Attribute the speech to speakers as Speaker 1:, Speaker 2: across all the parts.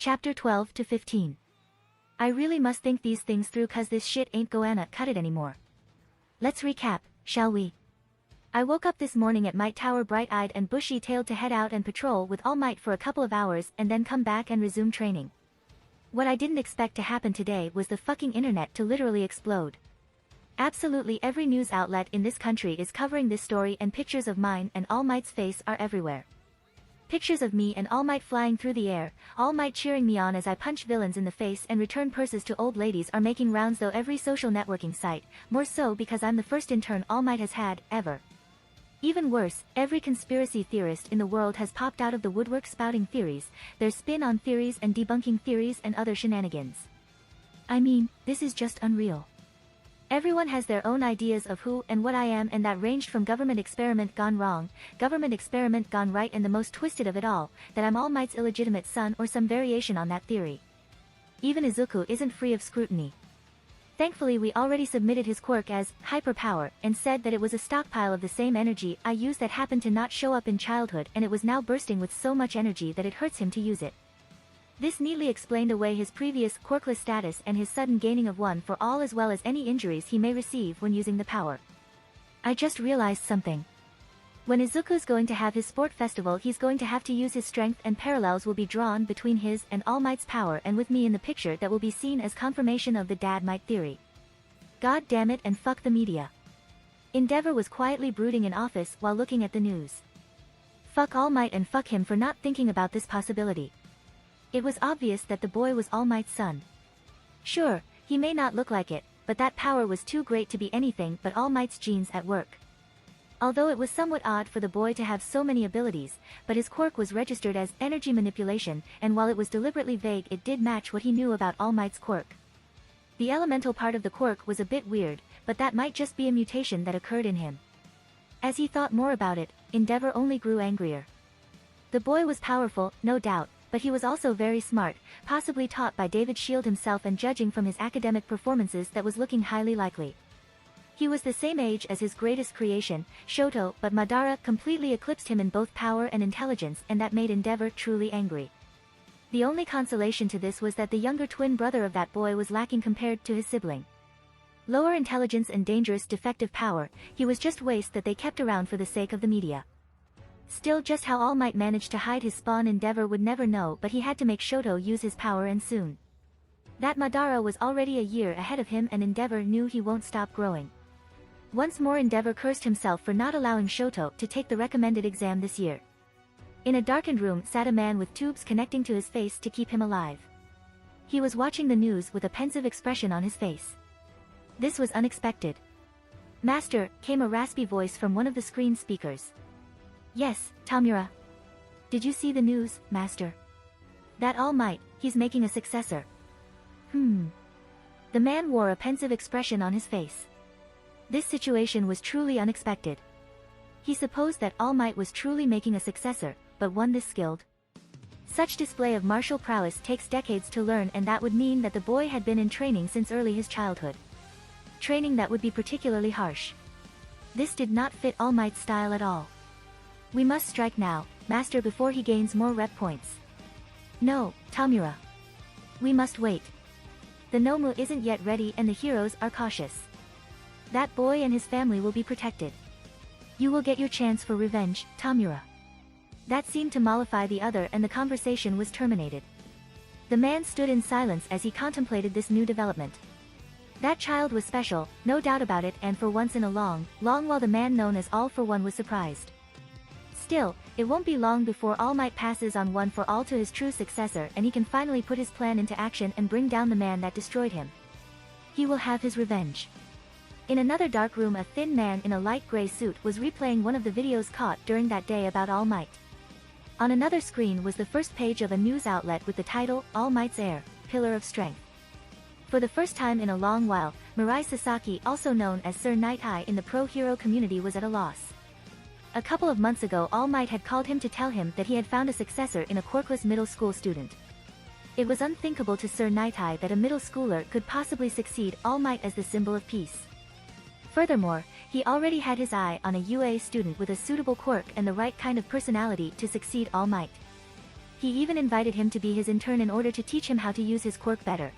Speaker 1: Chapter 12 to 15. I really must think these things through cause this shit ain't gonna cut it anymore. Let's recap, shall we? I woke up this morning at Might Tower bright-eyed and bushy-tailed to head out and patrol with All Might for a couple of hours and then come back and resume training. What I didn't expect to happen today was the fucking internet to literally explode. Absolutely every news outlet in this country is covering this story and pictures of mine and All Might's face are everywhere. Pictures of me and All Might flying through the air, All Might cheering me on as I punch villains in the face and return purses to old ladies are making rounds though every social networking site, more so because I'm the first intern All Might has had, ever. Even worse, every conspiracy theorist in the world has popped out of the woodwork spouting theories, their spin on theories and debunking theories and other shenanigans. I mean, this is just unreal. Everyone has their own ideas of who and what I am and that ranged from government experiment gone wrong, government experiment gone right and the most twisted of it all, that I'm All Might's illegitimate son or some variation on that theory. Even Izuku isn't free of scrutiny. Thankfully we already submitted his quirk as hyperpower and said that it was a stockpile of the same energy I used that happened to not show up in childhood and it was now bursting with so much energy that it hurts him to use it. This neatly explained away his previous quirkless status and his sudden gaining of one for all as well as any injuries he may receive when using the power. I just realized something. When Izuku's going to have his sport festival he's going to have to use his strength and parallels will be drawn between his and All Might's power and with me in the picture that will be seen as confirmation of the Dad Might theory. God damn it and fuck the media. Endeavor was quietly brooding in office while looking at the news. Fuck All Might and fuck him for not thinking about this possibility. It was obvious that the boy was All Might's son. Sure, he may not look like it, but that power was too great to be anything but All Might's genes at work. Although it was somewhat odd for the boy to have so many abilities, but his quirk was registered as energy manipulation, and while it was deliberately vague it did match what he knew about All Might's quirk. The elemental part of the quirk was a bit weird, but that might just be a mutation that occurred in him. As he thought more about it, Endeavor only grew angrier. The boy was powerful, no doubt, but he was also very smart, possibly taught by David Shield himself and judging from his academic performances that was looking highly likely. He was the same age as his greatest creation, Shoto, but Madara completely eclipsed him in both power and intelligence and that made Endeavor truly angry. The only consolation to this was that the younger twin brother of that boy was lacking compared to his sibling. Lower intelligence and dangerous defective power, he was just waste that they kept around for the sake of the media. Still just how All Might managed to hide his spawn Endeavor would never know but he had to make Shoto use his power and soon. That Madara was already a year ahead of him and Endeavor knew he won't stop growing. Once more Endeavor cursed himself for not allowing Shoto to take the recommended exam this year. In a darkened room sat a man with tubes connecting to his face to keep him alive. He was watching the news with a pensive expression on his face. This was unexpected. Master, came a raspy voice from one of the screen speakers. Yes, Tamura. Did you see the news, Master? That All Might, he's making a successor. The man wore a pensive expression on his face. This situation was truly unexpected. He supposed that All Might was truly making a successor, but one this skilled. Such display of martial prowess takes decades to learn and that would mean that the boy had been in training since early his childhood. Training that would be particularly harsh. This did not fit All Might's style at all. We must strike now, Master, before he gains more rep points. No, Tamura. We must wait. The Nomu isn't yet ready and the heroes are cautious. That boy and his family will be protected. You will get your chance for revenge, Tamura. That seemed to mollify the other and the conversation was terminated. The man stood in silence as he contemplated this new development. That child was special, no doubt about it, and for once in a long while the man known as All for One was surprised. Still, it won't be long before All Might passes on one for all to his true successor and he can finally put his plan into action and bring down the man that destroyed him. He will have his revenge. In another dark room a thin man in a light gray suit was replaying one of the videos caught during that day about All Might. On another screen was the first page of a news outlet with the title, All Might's Heir, Pillar of Strength. For the first time in a long while, Mirai Sasaki, also known as Sir Night-Eye in the pro-hero community, was at a loss. A couple of months ago All Might had called him to tell him that he had found a successor in a quirkless middle school student. It was unthinkable to Sir Night-Eye that a middle schooler could possibly succeed All Might as the symbol of peace. Furthermore, he already had his eye on a UA student with a suitable quirk and the right kind of personality to succeed All Might. He even invited him to be his intern in order to teach him how to use his quirk better.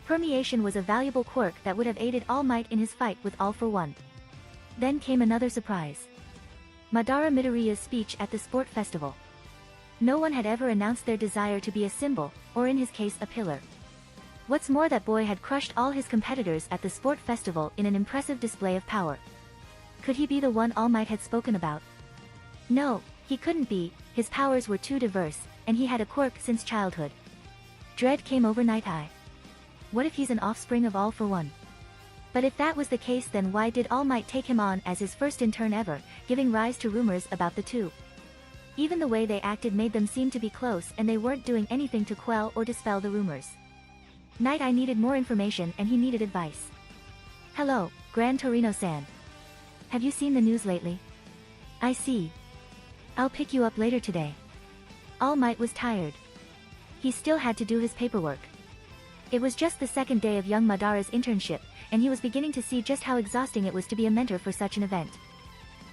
Speaker 1: Permeation was a valuable quirk that would have aided All Might in his fight with All for One. Then came another surprise. Madara Midoriya's speech at the sport festival. No one had ever announced their desire to be a symbol, or in his case a pillar. What's more, that boy had crushed all his competitors at the sport festival in an impressive display of power. Could he be the one All Might had spoken about? No, he couldn't be, his powers were too diverse, and he had a quirk since childhood. Dread came over Night Eye. What if he's an offspring of All for One? But if that was the case, then why did All Might take him on as his first intern ever, giving rise to rumors about the two? Even the way they acted made them seem to be close, and they weren't doing anything to quell or dispel the rumors. Night Eye needed more information, and he needed advice. Hello, Gran Torino-san. Have you seen the news lately? I see. I'll pick you up later today. All Might was tired. He still had to do his paperwork. It was just the second day of young Madara's internship, and he was beginning to see just how exhausting it was to be a mentor for such an event.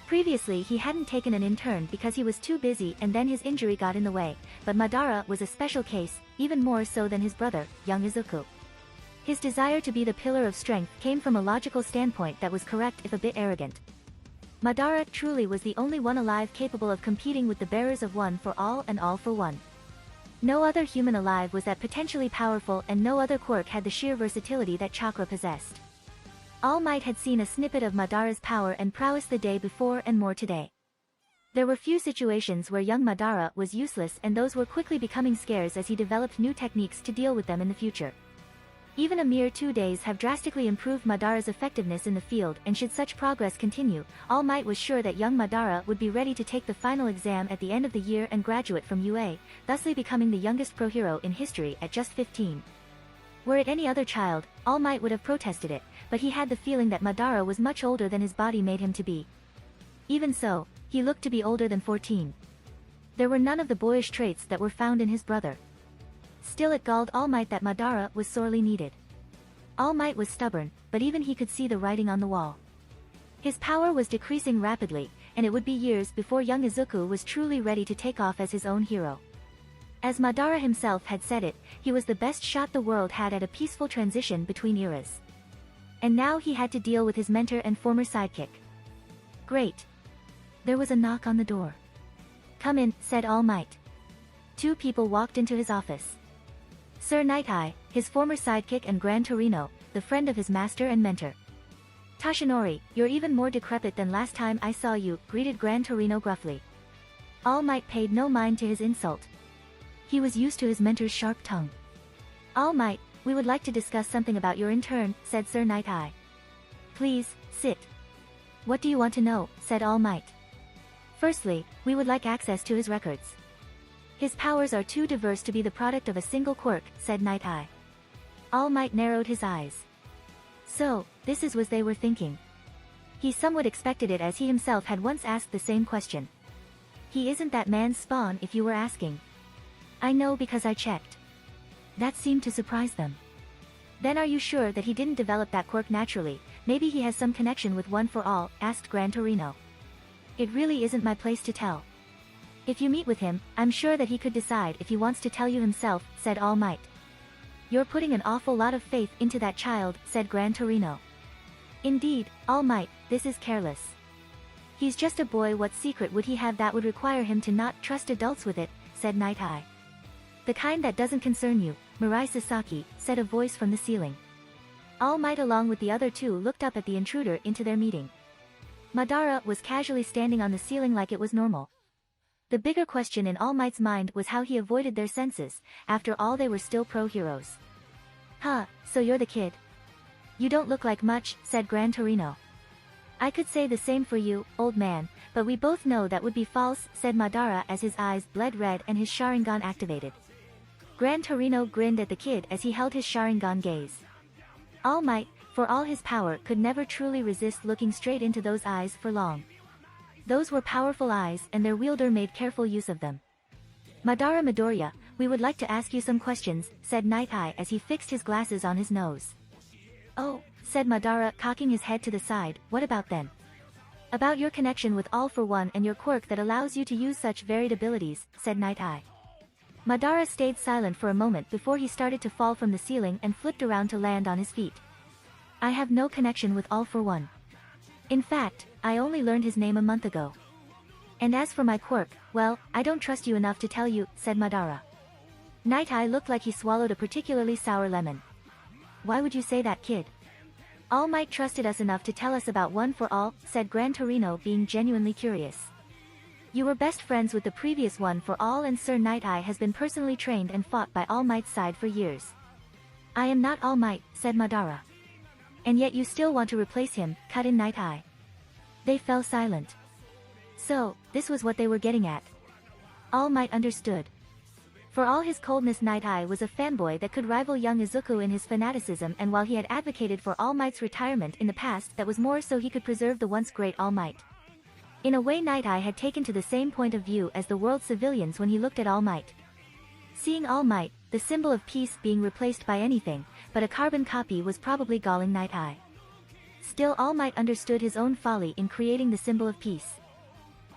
Speaker 1: Previously he hadn't taken an intern because he was too busy, and then his injury got in the way, but Madara was a special case, even more so than his brother, young Izuku. His desire to be the pillar of strength came from a logical standpoint that was correct if a bit arrogant. Madara truly was the only one alive capable of competing with the bearers of One for All and All for One. No other human alive was that potentially powerful, and no other quirk had the sheer versatility that Chakra possessed. All Might had seen a snippet of Madara's power and prowess the day before, and more today. There were few situations where young Madara was useless, and those were quickly becoming scarce as he developed new techniques to deal with them in the future. Even a mere 2 days have drastically improved Madara's effectiveness in the field, and should such progress continue, All Might was sure that young Madara would be ready to take the final exam at the end of the year and graduate from UA, thusly becoming the youngest pro hero in history at just 15. Were it any other child, All Might would have protested it, but he had the feeling that Madara was much older than his body made him to be. Even so, he looked to be older than 14. There were none of the boyish traits that were found in his brother. Still, it galled All Might that Madara was sorely needed. All Might was stubborn, but even he could see the writing on the wall. His power was decreasing rapidly, and it would be years before young Izuku was truly ready to take off as his own hero. As Madara himself had said it, he was the best shot the world had at a peaceful transition between eras. And now he had to deal with his mentor and former sidekick. Great. There was a knock on the door. Come in, said All Might. 2 people walked into his office. Sir Night Eye, his former sidekick, and Gran Torino, the friend of his master and mentor. Tashinori, you're even more decrepit than last time I saw you, greeted Gran Torino gruffly. All Might paid no mind to his insult. He was used to his mentor's sharp tongue. All Might, we would like to discuss something about your intern, said Sir Night Eye. Please, sit. What do you want to know, said All Might. Firstly, we would like access to his records. His powers are too diverse to be the product of a single quirk, said Night Eye. All Might narrowed his eyes. So, this is what they were thinking. He somewhat expected it, as he himself had once asked the same question. He isn't that man's spawn, if you were asking. I know because I checked. That seemed to surprise them. Then are you sure that he didn't develop that quirk naturally? Maybe he has some connection with One for All, asked Gran Torino. It really isn't my place to tell. If you meet with him, I'm sure that he could decide if he wants to tell you himself, said All Might. You're putting an awful lot of faith into that child, said Gran Torino. Indeed, All Might, this is careless. He's just a boy. What secret would he have that would require him to not trust adults with it, said Night Eye. The kind that doesn't concern you, Mirai Sasaki, said a voice from the ceiling. All Might along with the other 2 looked up at the intruder into their meeting. Madara was casually standing on the ceiling like it was normal. The bigger question in All Might's mind was how he avoided their senses. After all, they were still pro-heroes. Huh, so you're the kid. You don't look like much, said Gran Torino. I could say the same for you, old man, but we both know that would be false, said Madara as his eyes bled red and his Sharingan activated. Gran Torino grinned at the kid as he held his Sharingan gaze. All Might, for all his power, could never truly resist looking straight into those eyes for long. Those were powerful eyes, and their wielder made careful use of them. Madara Midoriya, we would like to ask you some questions, said Night Eye as he fixed his glasses on his nose. Oh, said Madara, cocking his head to the side, what about then? About your connection with All for One and your quirk that allows you to use such varied abilities, said Night Eye. Madara stayed silent for a moment before he started to fall from the ceiling and flipped around to land on his feet. I have no connection with All for One. In fact, I only learned his name a month ago. And as for my quirk, well, I don't trust you enough to tell you, said Madara. Night Eye looked like he swallowed a particularly sour lemon. Why would you say that, kid? All Might trusted us enough to tell us about One for All, said Gran Torino, being genuinely curious. You were best friends with the previous One for All, and Sir Night Eye has been personally trained and fought by All Might's side for years. I am not All Might, said Madara. And yet you still want to replace him, cut in Night Eye. They fell silent. So, this was what they were getting at. All Might understood. For all his coldness, Night Eye was a fanboy that could rival young Izuku in his fanaticism, and while he had advocated for All Might's retirement in the past, that was more so he could preserve the once great All Might. In a way, Night Eye had taken to the same point of view as the world's civilians when he looked at All Might. Seeing All Might, the symbol of peace, being replaced by anything but a carbon copy was probably galling Night Eye. Still, All Might understood his own folly in creating the symbol of peace.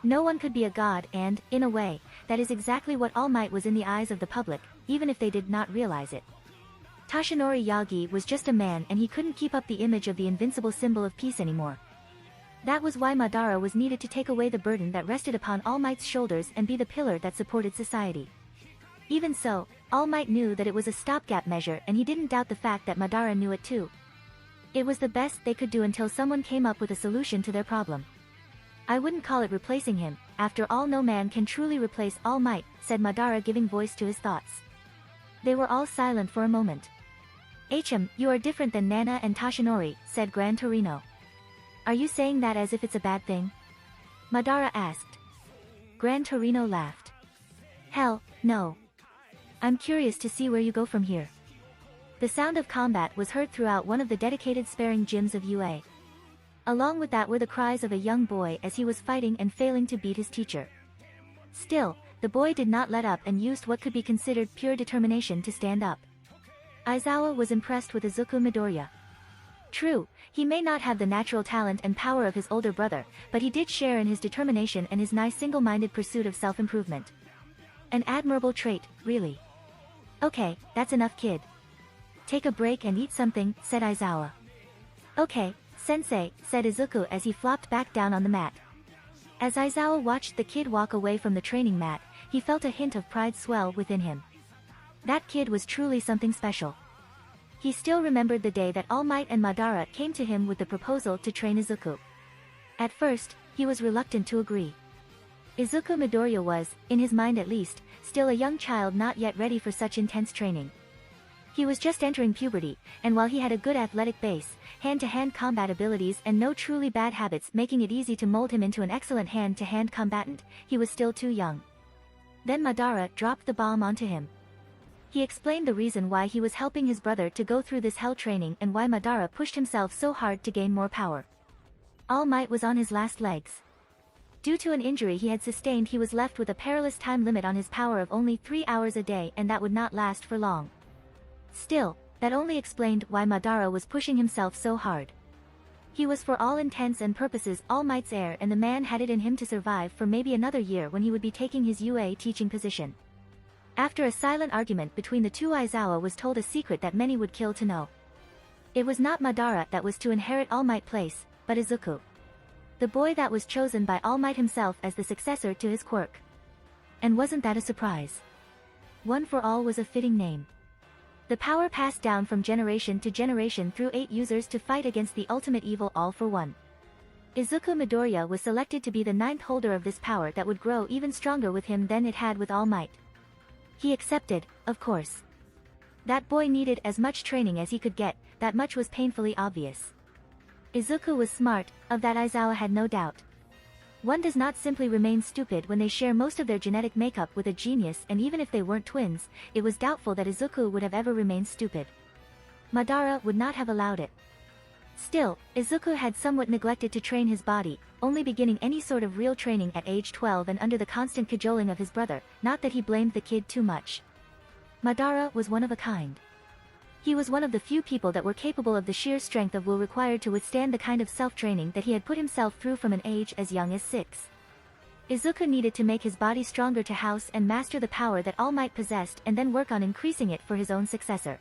Speaker 1: No one could be a god, and, in a way, that is exactly what All Might was in the eyes of the public, even if they did not realize it. Toshinori Yagi was just a man, and he couldn't keep up the image of the invincible symbol of peace anymore. That was why Madara was needed to take away the burden that rested upon All Might's shoulders and be the pillar that supported society. Even so, All Might knew that it was a stopgap measure, and he didn't doubt the fact that Madara knew it too. It was the best they could do until someone came up with a solution to their problem. I wouldn't call it replacing him, after all no man can truly replace All Might, said Madara, giving voice to his thoughts. They were all silent for a moment. You are different than Nana and Toshinori, said Gran Torino. Are you saying that as if it's a bad thing? Madara asked. Gran Torino laughed. Hell, no. I'm curious to see where you go from here. The sound of combat was heard throughout one of the dedicated sparring gyms of UA. Along with that were the cries of a young boy as he was fighting and failing to beat his teacher. Still, the boy did not let up and used what could be considered pure determination to stand up. Aizawa was impressed with Izuku Midoriya. True, he may not have the natural talent and power of his older brother, but he did share in his determination and his nice single-minded pursuit of self-improvement. An admirable trait, really. Okay, that's enough, kid. Take a break and eat something, said Aizawa. Okay, Sensei, said Izuku as he flopped back down on the mat. As Aizawa watched the kid walk away from the training mat, he felt a hint of pride swell within him. That kid was truly something special. He still remembered the day that All Might and Madara came to him with the proposal to train Izuku. At first, he was reluctant to agree. Izuku Midoriya was, in his mind at least, still a young child not yet ready for such intense training. He was just entering puberty, and while he had a good athletic base, hand-to-hand combat abilities and no truly bad habits making it easy to mold him into an excellent hand-to-hand combatant, he was still too young. Then Madara dropped the bomb onto him. He explained the reason why he was helping his brother to go through this hell training and why Madara pushed himself so hard to gain more power. All Might was on his last legs. Due to an injury he had sustained, he was left with a perilous time limit on his power of only 3 hours a day, and that would not last for long. Still, that only explained why Madara was pushing himself so hard. He was for all intents and purposes All Might's heir, and the man had it in him to survive for maybe another year when he would be taking his UA teaching position. After a silent argument between the two, Aizawa was told a secret that many would kill to know. It was not Madara that was to inherit All Might place, but Izuku. The boy that was chosen by All Might himself as the successor to his quirk. And wasn't that a surprise? One for All was a fitting name. The power passed down from generation to generation through 8 users to fight against the ultimate evil, All for One. Izuku Midoriya was selected to be the 9th holder of this power that would grow even stronger with him than it had with All Might. He accepted, of course. That boy needed as much training as he could get, that much was painfully obvious. Izuku was smart, of that Aizawa had no doubt. One does not simply remain stupid when they share most of their genetic makeup with a genius, and even if they weren't twins, it was doubtful that Izuku would have ever remained stupid. Madara would not have allowed it. Still, Izuku had somewhat neglected to train his body, only beginning any sort of real training at age 12 and under the constant cajoling of his brother, not that he blamed the kid too much. Madara was one of a kind. He was one of the few people that were capable of the sheer strength of will required to withstand the kind of self-training that he had put himself through from an age as young as 6. Izuku needed to make his body stronger to house and master the power that All Might possessed and then work on increasing it for his own successor.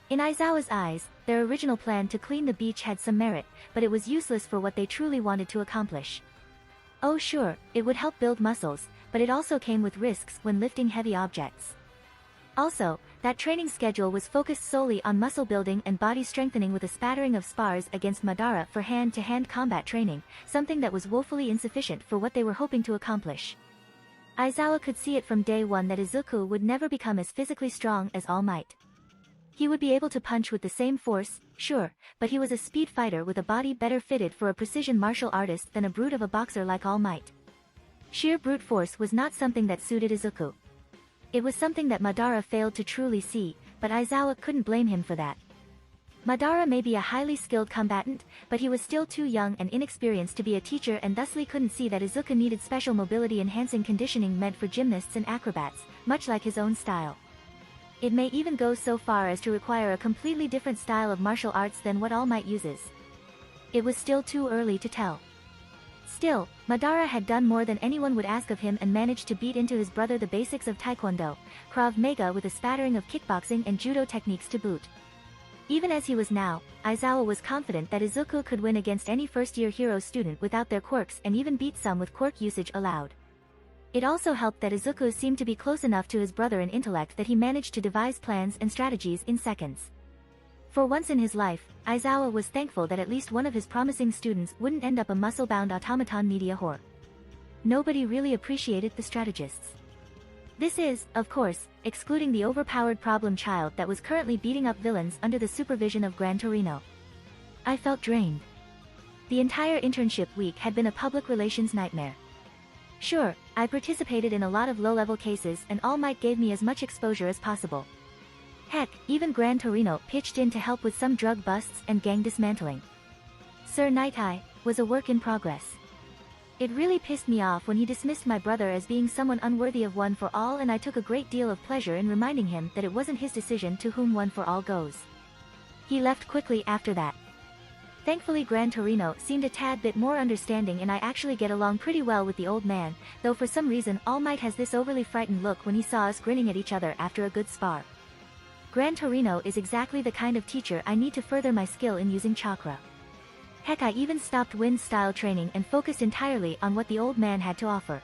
Speaker 1: In Aizawa's eyes, their original plan to clean the beach had some merit, but it was useless for what they truly wanted to accomplish. Oh sure, it would help build muscles, but it also came with risks when lifting heavy objects. Also, that training schedule was focused solely on muscle building and body strengthening with a spattering of spars against Madara for hand-to-hand combat training, something that was woefully insufficient for what they were hoping to accomplish. Aizawa could see it from day one that Izuku would never become as physically strong as All Might. He would be able to punch with the same force, sure, but he was a speed fighter with a body better fitted for a precision martial artist than a brute of a boxer like All Might. Sheer brute force was not something that suited Izuku. It was something that Madara failed to truly see, but Aizawa couldn't blame him for that. Madara may be a highly skilled combatant, but he was still too young and inexperienced to be a teacher and thusly couldn't see that Izuku needed special mobility-enhancing conditioning meant for gymnasts and acrobats, much like his own style. It may even go so far as to require a completely different style of martial arts than what All Might uses. It was still too early to tell. Still, Madara had done more than anyone would ask of him and managed to beat into his brother the basics of Taekwondo, Krav Maga with a spattering of kickboxing and judo techniques to boot. Even as he was now, Aizawa was confident that Izuku could win against any first-year hero student without their quirks and even beat some with quirk usage allowed. It also helped that Izuku seemed to be close enough to his brother in intellect that he managed to devise plans and strategies in seconds. For once in his life, Aizawa was thankful that at least one of his promising students wouldn't end up a muscle-bound automaton media whore. Nobody really appreciated the strategists. This is, of course, excluding the overpowered problem child that was currently beating up villains under the supervision of Gran Torino. I felt drained. The entire internship week had been a public relations nightmare. Sure, I participated in a lot of low-level cases and All Might gave me as much exposure as possible. Heck, even Gran Torino pitched in to help with some drug busts and gang dismantling. Sir Nightai was a work in progress. It really pissed me off when he dismissed my brother as being someone unworthy of One for All, and I took a great deal of pleasure in reminding him that it wasn't his decision to whom One for All goes. He left quickly after that. Thankfully Gran Torino seemed a tad bit more understanding and I actually get along pretty well with the old man, though for some reason All Might has this overly frightened look when he saw us grinning at each other after a good spar. Gran Torino is exactly the kind of teacher I need to further my skill in using chakra. Heck, I even stopped wind-style training and focused entirely on what the old man had to offer.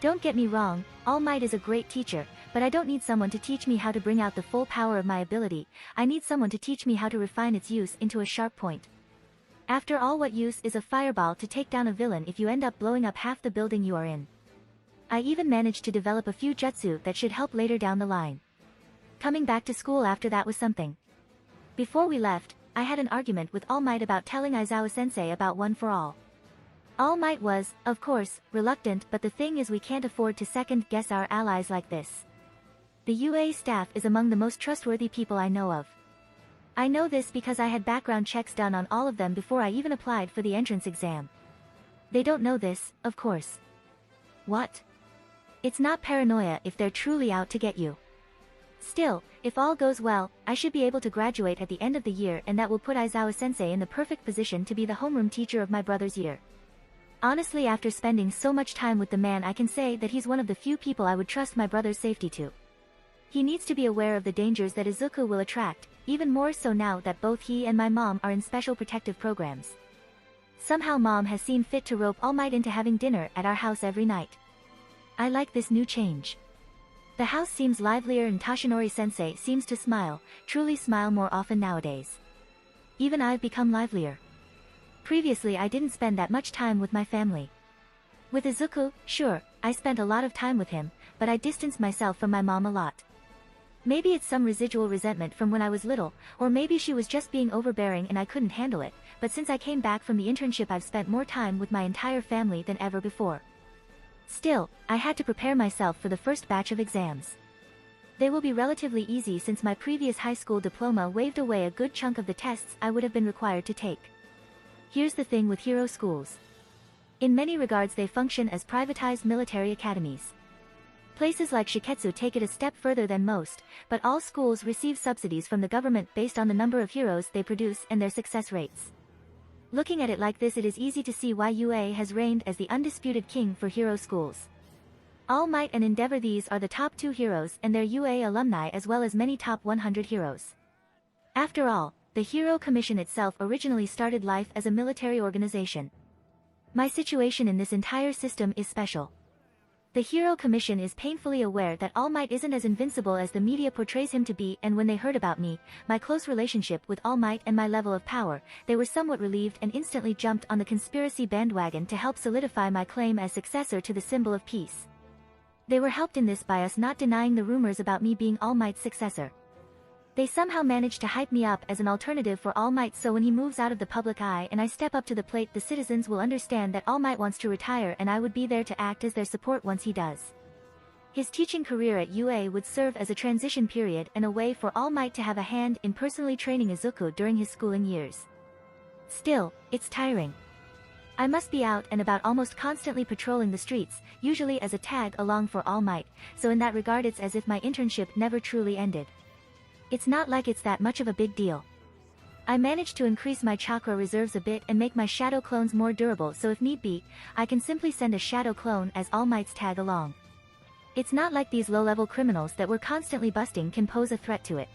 Speaker 1: Don't get me wrong, All Might is a great teacher, but I don't need someone to teach me how to bring out the full power of my ability, I need someone to teach me how to refine its use into a sharp point. After all, what use is a fireball to take down a villain if you end up blowing up half the building you are in? I even managed to develop a few jutsu that should help later down the line. Coming back to school after that was something. Before we left, I had an argument with All Might about telling Aizawa-sensei about One for All. All Might was, of course, reluctant, but the thing is we can't afford to second-guess our allies like this. The UA staff is among the most trustworthy people I know of. I know this because I had background checks done on all of them before I even applied for the entrance exam. They don't know this, of course. What? It's not paranoia if they're truly out to get you. Still, if all goes well, I should be able to graduate at the end of the year, and that will put Aizawa-sensei in the perfect position to be the homeroom teacher of my brother's year. Honestly, after spending so much time with the man, I can say that he's one of the few people I would trust my brother's safety to. He needs to be aware of the dangers that Izuku will attract, even more so now that both he and my mom are in special protective programs. Somehow Mom has seen fit to rope All Might into having dinner at our house every night. I like this new change. The house seems livelier and Toshinori-sensei seems to smile, truly smile more often nowadays. Even I've become livelier. Previously I didn't spend that much time with my family. With Izuku, sure, I spent a lot of time with him, but I distanced myself from my mom a lot. Maybe it's some residual resentment from when I was little, or maybe she was just being overbearing and I couldn't handle it, but since I came back from the internship I've spent more time with my entire family than ever before. Still, I had to prepare myself for the first batch of exams. They will be relatively easy since my previous high school diploma waved away a good chunk of the tests I would have been required to take. Here's the thing with hero schools. In many regards they function as privatized military academies. Places like Shiketsu take it a step further than most, but all schools receive subsidies from the government based on the number of heroes they produce and their success rates. Looking at it like this, it is easy to see why UA has reigned as the undisputed king for hero schools. All Might and Endeavor, these are the top 2 heroes and their UA alumni, as well as many top 100 heroes. After all, the Hero Commission itself originally started life as a military organization. My situation in this entire system is special. The Hero Commission is painfully aware that All Might isn't as invincible as the media portrays him to be, and when they heard about me, my close relationship with All Might and my level of power, they were somewhat relieved and instantly jumped on the conspiracy bandwagon to help solidify my claim as successor to the symbol of peace. They were helped in this by us not denying the rumors about me being All Might's successor. They somehow managed to hype me up as an alternative for All Might, so when he moves out of the public eye and I step up to the plate, the citizens will understand that All Might wants to retire, and I would be there to act as their support once he does. His teaching career at UA would serve as a transition period and a way for All Might to have a hand in personally training Izuku during his schooling years. Still, it's tiring. I must be out and about almost constantly patrolling the streets, usually as a tag along for All Might, so in that regard it's as if my internship never truly ended. It's not like it's that much of a big deal. I managed to increase my chakra reserves a bit and make my shadow clones more durable, so if need be, I can simply send a shadow clone as All Might's tag along. It's not like these low-level criminals that we're constantly busting can pose a threat to it.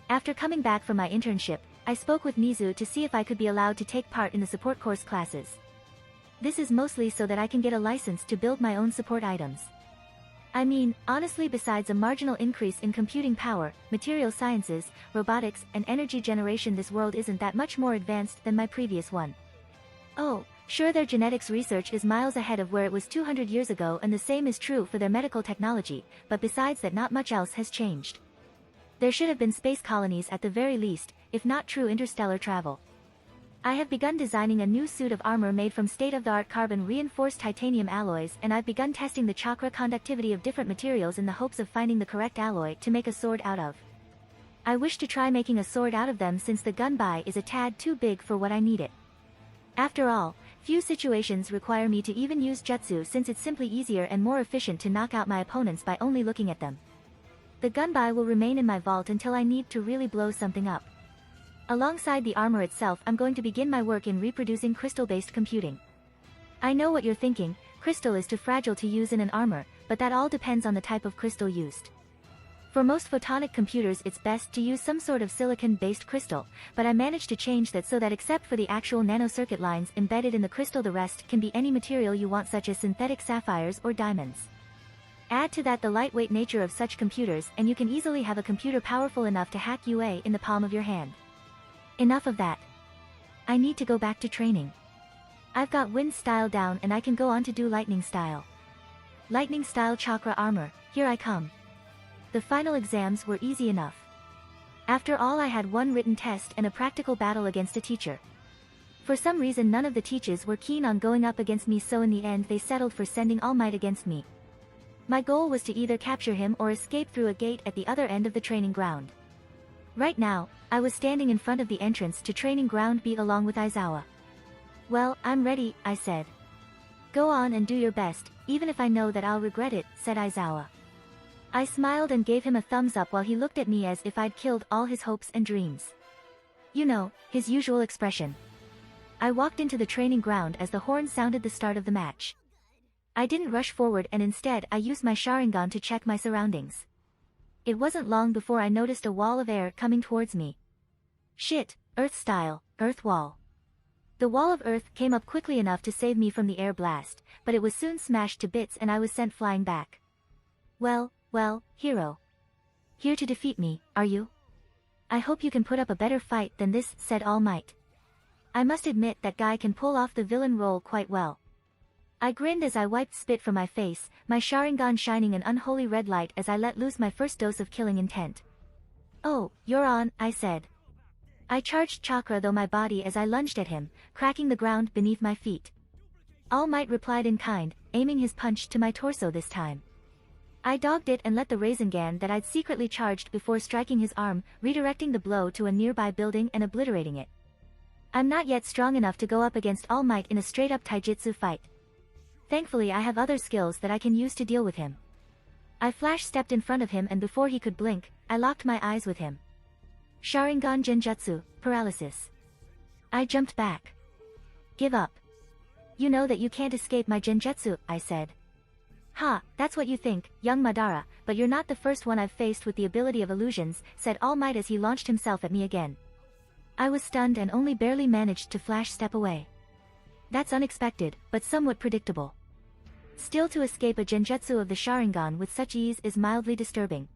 Speaker 1: After coming back from my internship, I spoke with Nizu to see if I could be allowed to take part in the support course classes. This is mostly so that I can get a license to build my own support items. I mean, honestly, besides a marginal increase in computing power, material sciences, robotics, and energy generation, this world isn't that much more advanced than my previous one. Oh, sure, their genetics research is miles ahead of where it was 200 years ago, and the same is true for their medical technology, but besides that, not much else has changed. There should have been space colonies at the very least, if not true interstellar travel. I have begun designing a new suit of armor made from state-of-the-art carbon-reinforced titanium alloys, and I've begun testing the chakra conductivity of different materials in the hopes of finding the correct alloy to make a sword out of. I wish to try making a sword out of them, since the gunbai is a tad too big for what I need it. After all, few situations require me to even use jutsu, since it's simply easier and more efficient to knock out my opponents by only looking at them. The gunbai will remain in my vault until I need to really blow something up. Alongside the armor itself, I'm going to begin my work in reproducing crystal-based computing. I know what you're thinking, crystal is too fragile to use in an armor, but that all depends on the type of crystal used. For most photonic computers it's best to use some sort of silicon-based crystal, but I managed to change that so that except for the actual nanocircuit lines embedded in the crystal, the rest can be any material you want, such as synthetic sapphires or diamonds. Add to that the lightweight nature of such computers and you can easily have a computer powerful enough to hack UA in the palm of your hand. Enough of that. I need to go back to training. I've got wind style down and I can go on to do lightning style. Lightning style chakra armor, here I come. The final exams were easy enough. After all, I had one written test and a practical battle against a teacher. For some reason none of the teachers were keen on going up against me, so in the end they settled for sending All Might against me. My goal was to either capture him or escape through a gate at the other end of the training ground. Right now, I was standing in front of the entrance to Training Ground B along with Aizawa. "Well, I'm ready," I said. "Go on and do your best, even if I know that I'll regret it," said Aizawa. I smiled and gave him a thumbs up while he looked at me as if I'd killed all his hopes and dreams. You know, his usual expression. I walked into the training ground as the horn sounded the start of the match. I didn't rush forward, and instead I used my Sharingan to check my surroundings. It wasn't long before I noticed a wall of air coming towards me. Shit, Earth style, Earth wall. The wall of Earth came up quickly enough to save me from the air blast, but it was soon smashed to bits and I was sent flying back. Well, hero. Here to defeat me, are you? I hope you can put up a better fight than this, said All Might. I must admit that guy can pull off the villain role quite well. I grinned as I wiped spit from my face, my Sharingan shining an unholy red light as I let loose my first dose of killing intent. "Oh, you're on," I said. I charged chakra through my body as I lunged at him, cracking the ground beneath my feet. All Might replied in kind, aiming his punch to my torso this time. I dogged it and let the Rasengan that I'd secretly charged before striking his arm, redirecting the blow to a nearby building and obliterating it. I'm not yet strong enough to go up against All Might in a straight-up taijutsu fight. Thankfully I have other skills that I can use to deal with him. I flash-stepped in front of him and before he could blink, I locked my eyes with him. Sharingan Genjutsu, paralysis. I jumped back. Give up. You know that you can't escape my genjutsu, I said. Ha, that's what you think, young Madara, but you're not the first one I've faced with the ability of illusions, said All Might as he launched himself at me again. I was stunned and only barely managed to flash step away. That's unexpected, but somewhat predictable. Still, to escape a genjutsu of the Sharingan with such ease is mildly disturbing.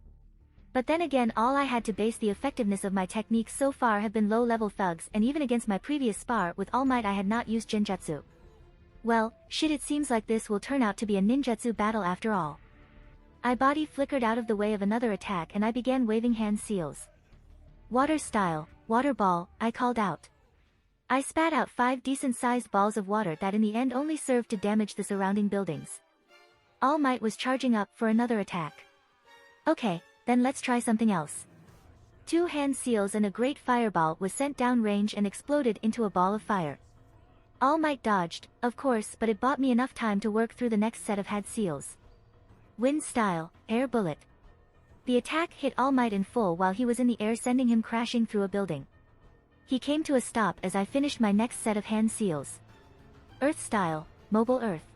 Speaker 1: But then again, all I had to base the effectiveness of my techniques so far have been low-level thugs, and even against my previous spar with All Might I had not used genjutsu. Well, shit, it seems like this will turn out to be a ninjutsu battle after all. I body flickered out of the way of another attack and I began waving hand seals. Water style, water ball, I called out. I spat out 5 decent-sized balls of water that in the end only served to damage the surrounding buildings. All Might was charging up for another attack. Okay, then let's try something else. 2 hand seals and a great fireball was sent down range and exploded into a ball of fire. All Might dodged, of course, but it bought me enough time to work through the next set of hand seals. Wind style, air bullet. The attack hit All Might in full while he was in the air, sending him crashing through a building. He came to a stop as I finished my next set of hand seals. Earth style, mobile earth.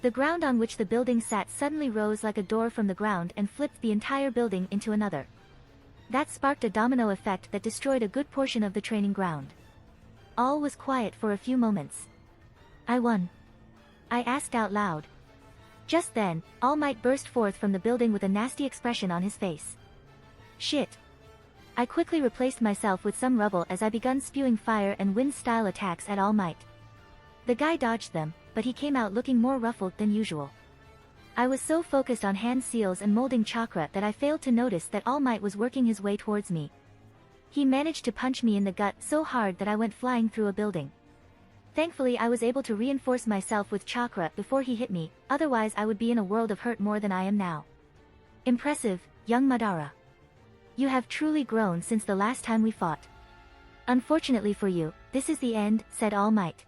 Speaker 1: The ground on which the building sat suddenly rose like a door from the ground and flipped the entire building into another. That sparked a domino effect that destroyed a good portion of the training ground. All was quiet for a few moments. I won. I asked out loud. Just then, All Might burst forth from the building with a nasty expression on his face. Shit. I quickly replaced myself with some rubble as I begun spewing fire and wind-style attacks at All Might. The guy dodged them, but he came out looking more ruffled than usual. I was so focused on hand seals and molding chakra that I failed to notice that All Might was working his way towards me. He managed to punch me in the gut so hard that I went flying through a building. Thankfully I was able to reinforce myself with chakra before he hit me, otherwise I would be in a world of hurt more than I am now. Impressive, young Madara. You have truly grown since the last time we fought. Unfortunately for you, this is the end, said All Might.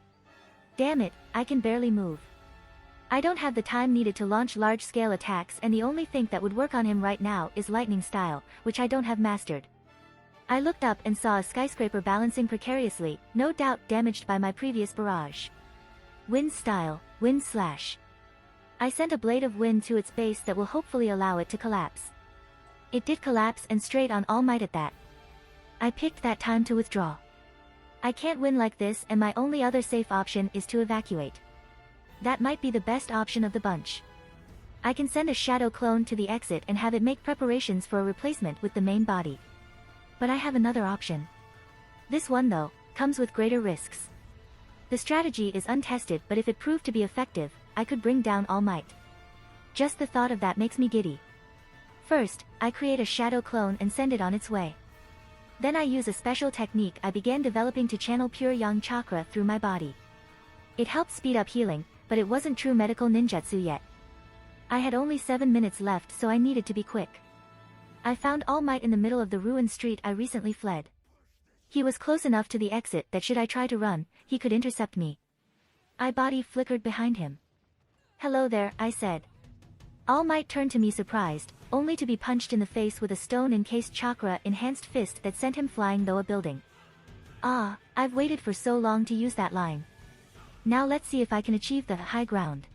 Speaker 1: Damn it, I can barely move. I don't have the time needed to launch large-scale attacks, and the only thing that would work on him right now is lightning style, which I don't have mastered. I looked up and saw a skyscraper balancing precariously, no doubt damaged by my previous barrage. Wind style, wind slash. I sent a blade of wind to its base that will hopefully allow it to collapse. It did collapse, and straight on All Might at that. I picked that time to withdraw. I can't win like this, and my only other safe option is to evacuate. That might be the best option of the bunch. I can send a shadow clone to the exit and have it make preparations for a replacement with the main body. But I have another option. This one, though, comes with greater risks. The strategy is untested, but if it proved to be effective, I could bring down All Might. Just the thought of that makes me giddy. First, I create a shadow clone and send it on its way. Then I use a special technique I began developing to channel pure yang chakra through my body. It helped speed up healing, but it wasn't true medical ninjutsu yet. I had only 7 minutes left, so I needed to be quick. I found All Might in the middle of the ruined street I recently fled. He was close enough to the exit that should I try to run, he could intercept me. I body flickered behind him. Hello there, I said. All Might turned to me surprised, only to be punched in the face with a stone-encased chakra-enhanced fist that sent him flying through a building. Ah, I've waited for so long to use that line. Now let's see if I can achieve the high ground.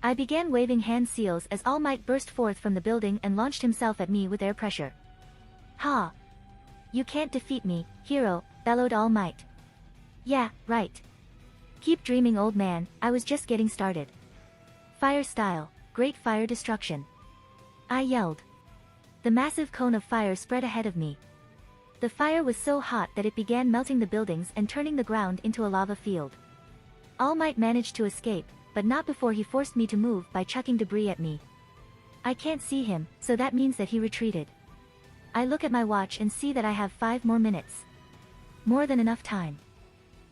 Speaker 1: I began waving hand seals as All Might burst forth from the building and launched himself at me with air pressure. Ha! You can't defeat me, hero, bellowed All Might. Yeah, right. Keep dreaming, old man, I was just getting started. Fire style, great fire destruction. I yelled. The massive cone of fire spread ahead of me. The fire was so hot that it began melting the buildings and turning the ground into a lava field. All Might managed to escape, but not before he forced me to move by chucking debris at me. I can't see him, so that means that he retreated. I look at my watch and see that I have 5 more minutes. More than enough time.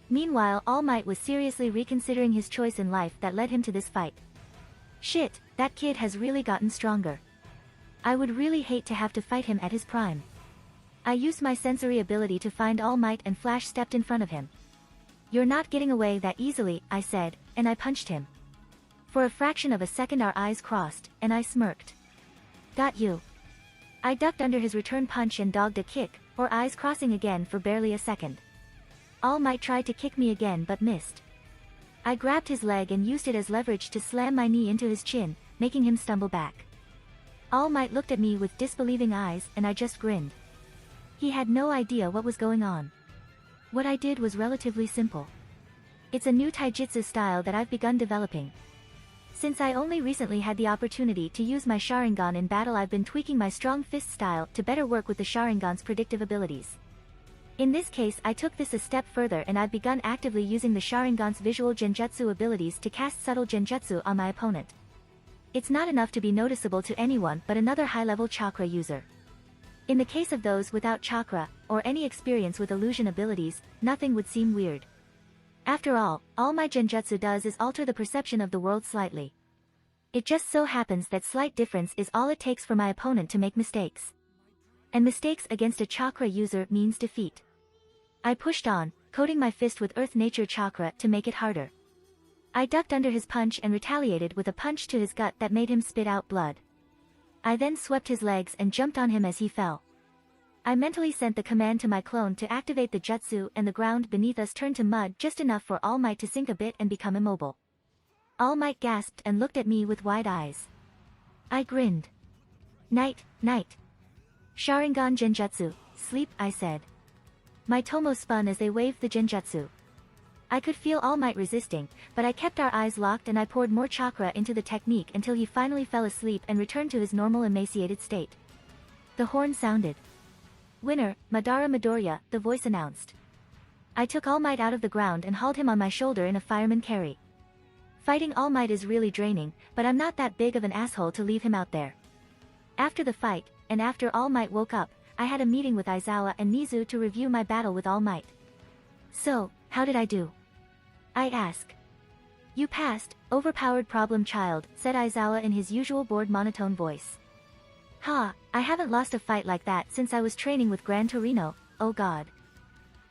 Speaker 1: Meanwhile, All Might was seriously reconsidering his choice in life that led him to this fight. Shit, that kid has really gotten stronger. I would really hate to have to fight him at his prime. I used my sensory ability to find All Might and flash stepped in front of him. You're not getting away that easily, I said, and I punched him. For a fraction of a second our eyes crossed, and I smirked. Got you. I ducked under his return punch and dogged a kick, our eyes crossing again for barely a second. All Might tried to kick me again but missed. I grabbed his leg and used it as leverage to slam my knee into his chin, making him stumble back. All Might looked at me with disbelieving eyes and I just grinned. He had no idea what was going on. What I did was relatively simple. It's a new taijutsu style that I've begun developing. Since I only recently had the opportunity to use my Sharingan in battle, I've been tweaking my strong fist style to better work with the Sharingan's predictive abilities. In this case, I took this a step further and I've begun actively using the Sharingan's visual genjutsu abilities to cast subtle genjutsu on my opponent. It's not enough to be noticeable to anyone but another high-level chakra user. In the case of those without chakra, or any experience with illusion abilities, nothing would seem weird. After all my genjutsu does is alter the perception of the world slightly. It just so happens that slight difference is all it takes for my opponent to make mistakes. And mistakes against a chakra user means defeat. I pushed on, coating my fist with Earth Nature chakra to make it harder. I ducked under his punch and retaliated with a punch to his gut that made him spit out blood. I then swept his legs and jumped on him as he fell. I mentally sent the command to my clone to activate the jutsu and the ground beneath us turned to mud just enough for All Might to sink a bit and become immobile. All Might gasped and looked at me with wide eyes. I grinned. Night. Sharingan genjutsu, sleep, I said. My tomo spun as they waved the genjutsu. I could feel All Might resisting, but I kept our eyes locked and I poured more chakra into the technique until he finally fell asleep and returned to his normal emaciated state. The horn sounded. Winner, Madara Midoriya, the voice announced. I took All Might out of the ground and hauled him on my shoulder in a fireman carry. Fighting All Might is really draining, but I'm not that big of an asshole to leave him out there. After the fight, and after All Might woke up, I had a meeting with Aizawa and Nizu to review my battle with All Might. So, how did I do? I asked. You passed, overpowered problem child, said Aizawa in his usual bored monotone voice. Ha, I haven't lost a fight like that since I was training with Gran Torino, oh god.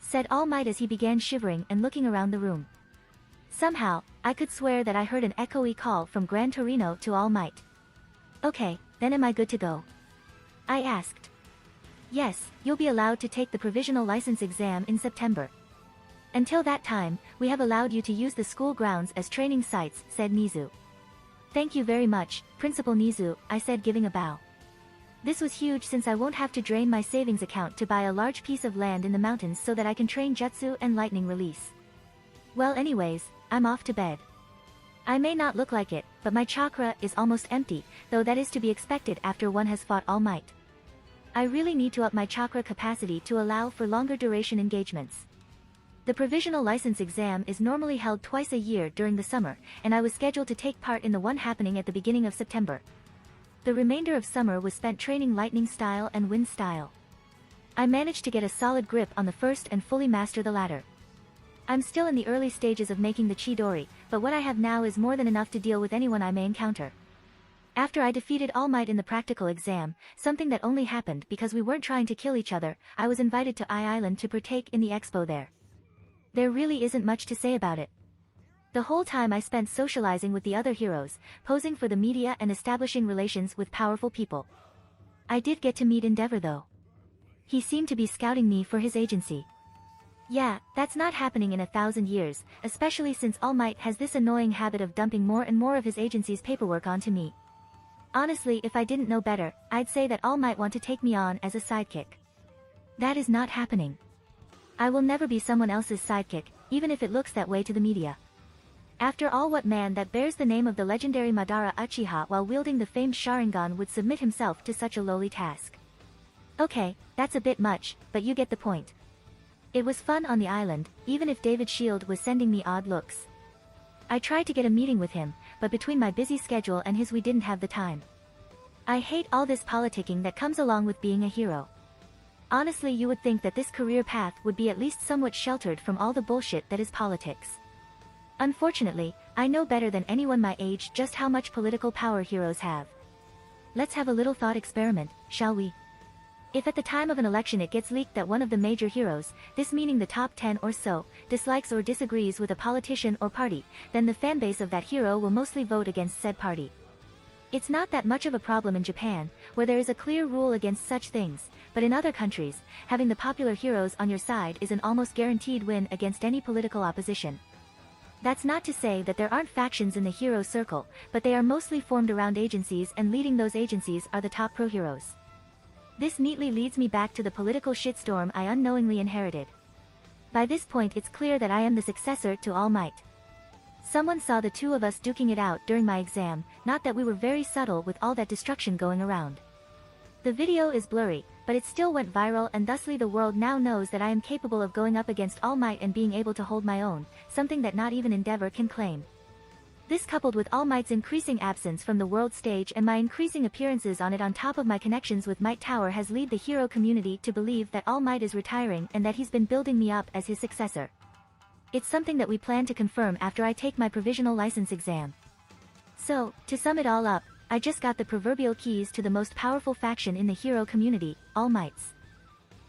Speaker 1: Said All Might as he began shivering and looking around the room. Somehow, I could swear that I heard an echoey call from Gran Torino to All Might. Okay, then am I good to go? I asked. Yes, you'll be allowed to take the provisional license exam in September. Until that time, we have allowed you to use the school grounds as training sites, said Nizu. Thank you very much, Principal Nizu, I said giving a bow. This was huge since I won't have to drain my savings account to buy a large piece of land in the mountains so that I can train jutsu and lightning release. Well anyways, I'm off to bed. I may not look like it, but my chakra is almost empty, though that is to be expected after one has fought All Might. I really need to up my chakra capacity to allow for longer duration engagements. The provisional license exam is normally held twice a year during the summer, and I was scheduled to take part in the one happening at the beginning of September. The remainder of summer was spent training lightning style and wind style. I managed to get a solid grip on the first and fully master the latter. I'm still in the early stages of making the Chidori, but what I have now is more than enough to deal with anyone I may encounter. After I defeated All Might in the practical exam, something that only happened because we weren't trying to kill each other, I was invited to I Island to partake in the expo there. There really isn't much to say about it. The whole time I spent socializing with the other heroes, posing for the media and establishing relations with powerful people. I did get to meet Endeavor though. He seemed to be scouting me for his agency. Yeah, that's not happening in 1,000 years, especially since All Might has this annoying habit of dumping more and more of his agency's paperwork onto me. Honestly, if I didn't know better, I'd say that All Might want to take me on as a sidekick. That is not happening. I will never be someone else's sidekick, even if it looks that way to the media. After all, what man that bears the name of the legendary Madara Uchiha while wielding the famed Sharingan would submit himself to such a lowly task? Okay, that's a bit much, but you get the point. It was fun on the island, even if David Shield was sending me odd looks. I tried to get a meeting with him, but between my busy schedule and his we didn't have the time. I hate all this politicking that comes along with being a hero. Honestly, you would think that this career path would be at least somewhat sheltered from all the bullshit that is politics. Unfortunately, I know better than anyone my age just how much political power heroes have. Let's have a little thought experiment, shall we? If at the time of an election it gets leaked that one of the major heroes, this meaning the top 10 or so, dislikes or disagrees with a politician or party, then the fanbase of that hero will mostly vote against said party. It's not that much of a problem in Japan, where there is a clear rule against such things, but in other countries, having the popular heroes on your side is an almost guaranteed win against any political opposition. That's not to say that there aren't factions in the hero circle, but they are mostly formed around agencies, and leading those agencies are the top pro-heroes. This neatly leads me back to the political shitstorm I unknowingly inherited. By this point it's clear that I am the successor to All Might. Someone saw the two of us duking it out during my exam, not that we were very subtle with all that destruction going around. The video is blurry, but it still went viral, and thusly the world now knows that I am capable of going up against All Might and being able to hold my own, something that not even Endeavor can claim. This, coupled with All Might's increasing absence from the world stage and my increasing appearances on it on top of my connections with Might Tower, has led the hero community to believe that All Might is retiring and that he's been building me up as his successor. It's something that we plan to confirm after I take my provisional license exam. So, to sum it all up, I just got the proverbial keys to the most powerful faction in the hero community, All Mights.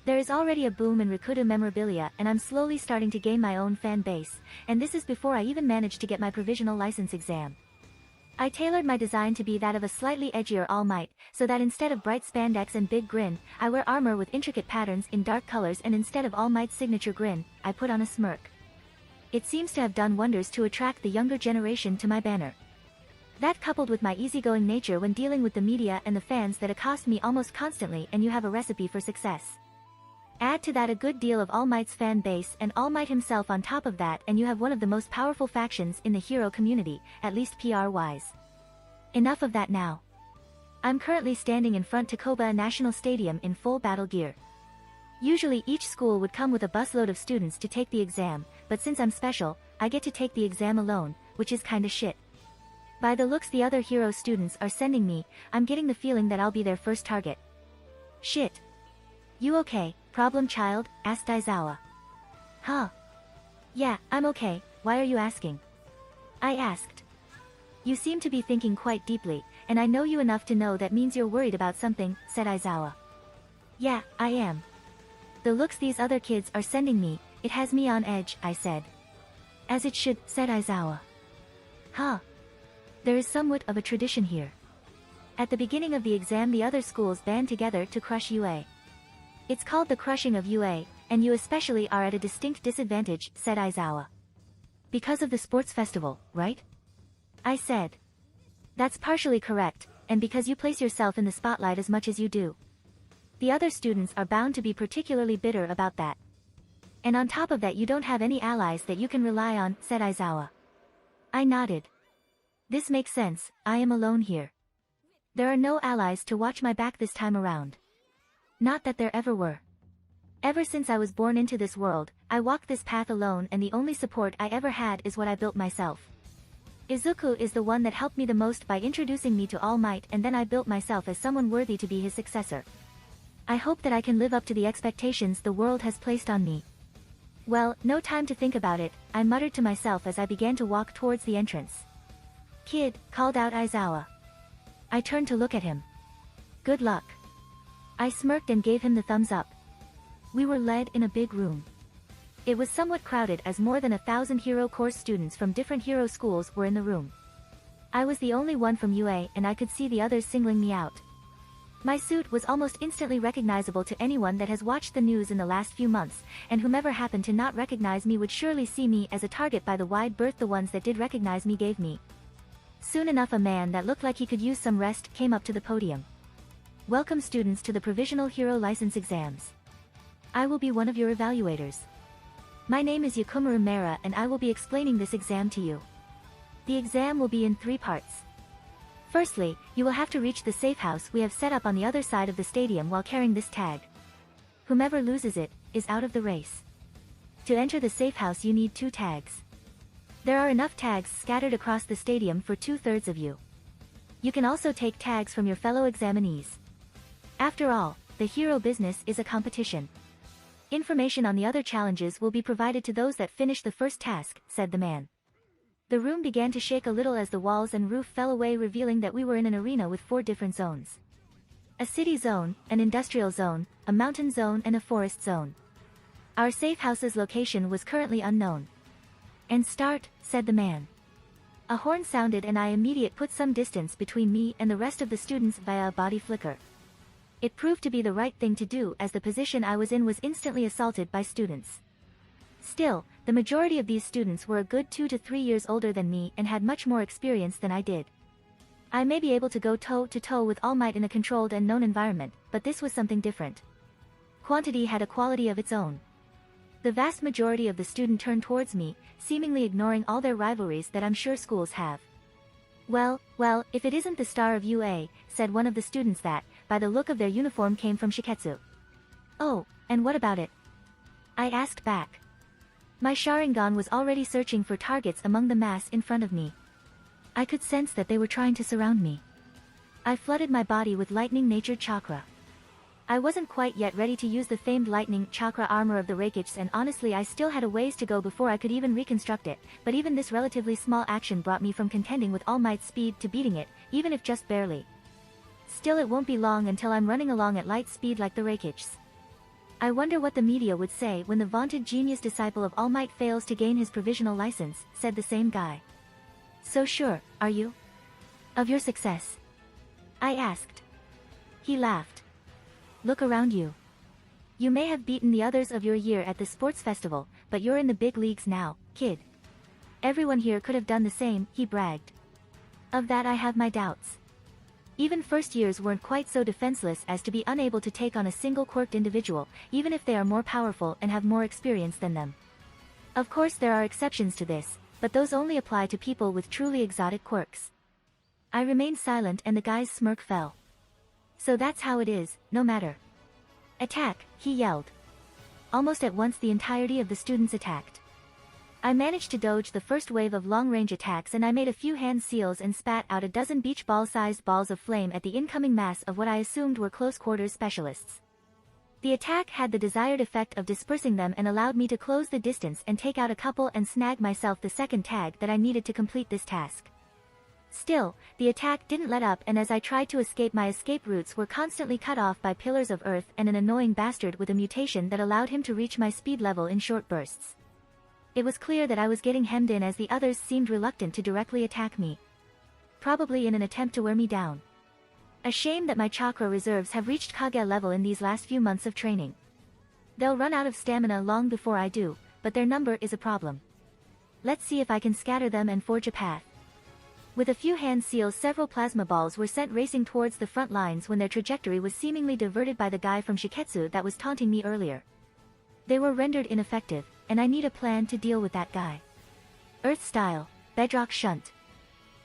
Speaker 1: There is already a boom in RIKUDOU memorabilia, and I'm slowly starting to gain my own fan base, and this is before I even managed to get my provisional license exam. I tailored my design to be that of a slightly edgier All Might, so that instead of bright spandex and big grin, I wear armor with intricate patterns in dark colors, and instead of All Might's signature grin, I put on a smirk. It seems to have done wonders to attract the younger generation to my banner. That, coupled with my easygoing nature when dealing with the media and the fans that accost me almost constantly, and you have a recipe for success. Add to that a good deal of All Might's fan base and All Might himself on top of that, and you have one of the most powerful factions in the hero community, at least PR-wise. Enough of that now. I'm currently standing in front Takoba National Stadium in full battle gear. Usually each school would come with a busload of students to take the exam, but since I'm special, I get to take the exam alone, which is kinda shit. By the looks the other hero students are sending me, I'm getting the feeling that I'll be their first target. Shit. You okay, problem child? Asked Aizawa. Huh. Yeah, I'm okay, why are you asking? I asked. You seem to be thinking quite deeply, and I know you enough to know that means you're worried about something, said Aizawa. Yeah, I am. The looks these other kids are sending me, it has me on edge, I said. As it should, said Aizawa. Huh. There is somewhat of a tradition here. At the beginning of the exam the other schools band together to crush UA. It's called the crushing of UA, and you especially are at a distinct disadvantage, said Aizawa. Because of the sports festival, right? I said. That's partially correct, and because you place yourself in the spotlight as much as you do. The other students are bound to be particularly bitter about that. And on top of that you don't have any allies that you can rely on, said Aizawa. I nodded. This makes sense, I am alone here. There are no allies to watch my back this time around. Not that there ever were. Ever since I was born into this world, I walked this path alone, and the only support I ever had is what I built myself. Izuku is the one that helped me the most by introducing me to All Might, and then I built myself as someone worthy to be his successor. I hope that I can live up to the expectations the world has placed on me. Well, no time to think about it, I muttered to myself as I began to walk towards the entrance. Kid, called out Aizawa. I turned to look at him. Good luck. I smirked and gave him the thumbs up. We were led in a big room. It was somewhat crowded as more than 1,000 hero course students from different hero schools were in the room. I was the only one from UA, and I could see the others singling me out. My suit was almost instantly recognizable to anyone that has watched the news in the last few months, and whomever happened to not recognize me would surely see me as a target by the wide berth the ones that did recognize me gave me. Soon enough a man that looked like he could use some rest came up to the podium. Welcome students to the Provisional Hero License Exams. I will be one of your evaluators. My name is Yakumaru Mera and I will be explaining this exam to you. The exam will be in 3 parts. Firstly, you will have to reach the safe house we have set up on the other side of the stadium while carrying this tag. Whomever loses it, is out of the race. To enter the safe house you need 2 tags. There are enough tags scattered across the stadium for 2/3 of you. You can also take tags from your fellow examinees. After all, the hero business is a competition. Information on the other challenges will be provided to those that finish the first task, said the man. The room began to shake a little as the walls and roof fell away, revealing that we were in an arena with 4 different zones. A city zone, an industrial zone, a mountain zone and a forest zone. Our safe house's location was currently unknown. And start, said the man. A horn sounded and I immediately put some distance between me and the rest of the students via a body flicker. It proved to be the right thing to do as the position I was in was instantly assaulted by students. Still, the majority of these students were a good 2 to 3 years older than me and had much more experience than I did. I may be able to go toe-to-toe with All Might in a controlled and known environment, but this was something different. Quantity had a quality of its own. The vast majority of the students turned towards me, seemingly ignoring all their rivalries that I'm sure schools have. Well, if it isn't the star of UA, said one of the students that, by the look of their uniform came from Shiketsu. Oh, and what about it? I asked back. My Sharingan was already searching for targets among the mass in front of me. I could sense that they were trying to surround me. I flooded my body with lightning-natured chakra. I wasn't quite yet ready to use the famed lightning chakra armor of the Rikudous, and honestly I still had a ways to go before I could even reconstruct it, but even this relatively small action brought me from contending with All Might's speed to beating it, even if just barely. Still, it won't be long until I'm running along at light speed like the Rikudous. I wonder what the media would say when the vaunted genius disciple of All Might fails to gain his provisional license, said the same guy. So sure, are you? Of your success? I asked. He laughed. Look around you. You may have beaten the others of your year at the sports festival, but you're in the big leagues now, kid. Everyone here could have done the same, he bragged. Of that I have my doubts. Even first years weren't quite so defenseless as to be unable to take on a single quirked individual, even if they are more powerful and have more experience than them. Of course there are exceptions to this, but those only apply to people with truly exotic quirks. I remained silent and the guy's smirk fell. So that's how it is, no matter. Attack, he yelled. Almost at once the entirety of the students attacked. I managed to dodge the first wave of long-range attacks, and I made a few hand seals and spat out a dozen beach ball-sized balls of flame at the incoming mass of what I assumed were close-quarters specialists. The attack had the desired effect of dispersing them and allowed me to close the distance and take out a couple and snag myself the second tag that I needed to complete this task. Still, the attack didn't let up, and as I tried to escape, my escape routes were constantly cut off by pillars of earth and an annoying bastard with a mutation that allowed him to reach my speed level in short bursts. It was clear that I was getting hemmed in as the others seemed reluctant to directly attack me. Probably in an attempt to wear me down. A shame that my chakra reserves have reached Kage level in these last few months of training. They'll run out of stamina long before I do, but their number is a problem. Let's see if I can scatter them and forge a path. With a few hand seals, several plasma balls were sent racing towards the front lines when their trajectory was seemingly diverted by the guy from Shiketsu that was taunting me earlier. They were rendered ineffective, and I need a plan to deal with that guy. Earth style, bedrock shunt.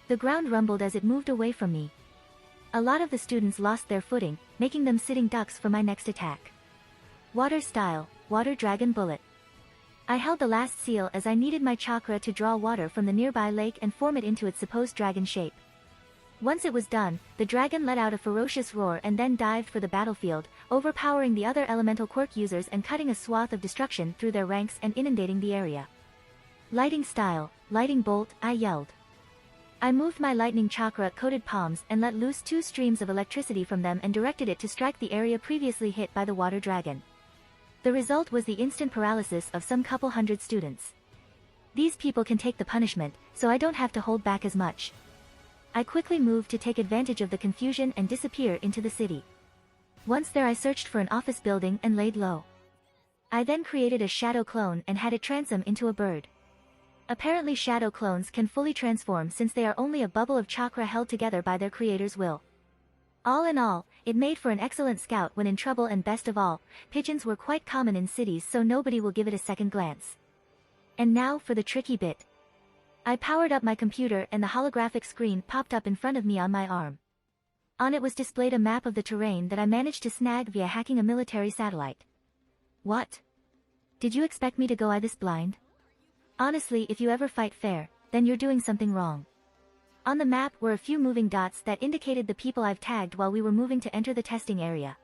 Speaker 1: The ground rumbled as it moved away from me. A lot of the students lost their footing, making them sitting ducks for my next attack. Water style, water dragon bullet. I held the last seal as I needed my chakra to draw water from the nearby lake and form it into its supposed dragon shape. Once it was done, the dragon let out a ferocious roar and then dived for the battlefield, overpowering the other elemental quirk users and cutting a swath of destruction through their ranks and inundating the area. Lighting style, lightning bolt, I yelled. I moved my lightning chakra-coated palms and let loose 2 streams of electricity from them and directed it to strike the area previously hit by the water dragon. The result was the instant paralysis of some couple hundred students. These people can take the punishment, so I don't have to hold back as much. I quickly moved to take advantage of the confusion and disappear into the city. Once there, I searched for an office building and laid low. I then created a shadow clone and had it transform into a bird. Apparently shadow clones can fully transform since they are only a bubble of chakra held together by their creator's will. All in all, it made for an excellent scout when in trouble, and best of all, pigeons were quite common in cities, so nobody will give it a second glance. And now for the tricky bit. I powered up my computer and the holographic screen popped up in front of me on my arm. On it was displayed a map of the terrain that I managed to snag via hacking a military satellite. What? Did you expect me to go this blind? Honestly, if you ever fight fair, then you're doing something wrong. On the map were a few moving dots that indicated the people I've tagged while we were moving to enter the testing area.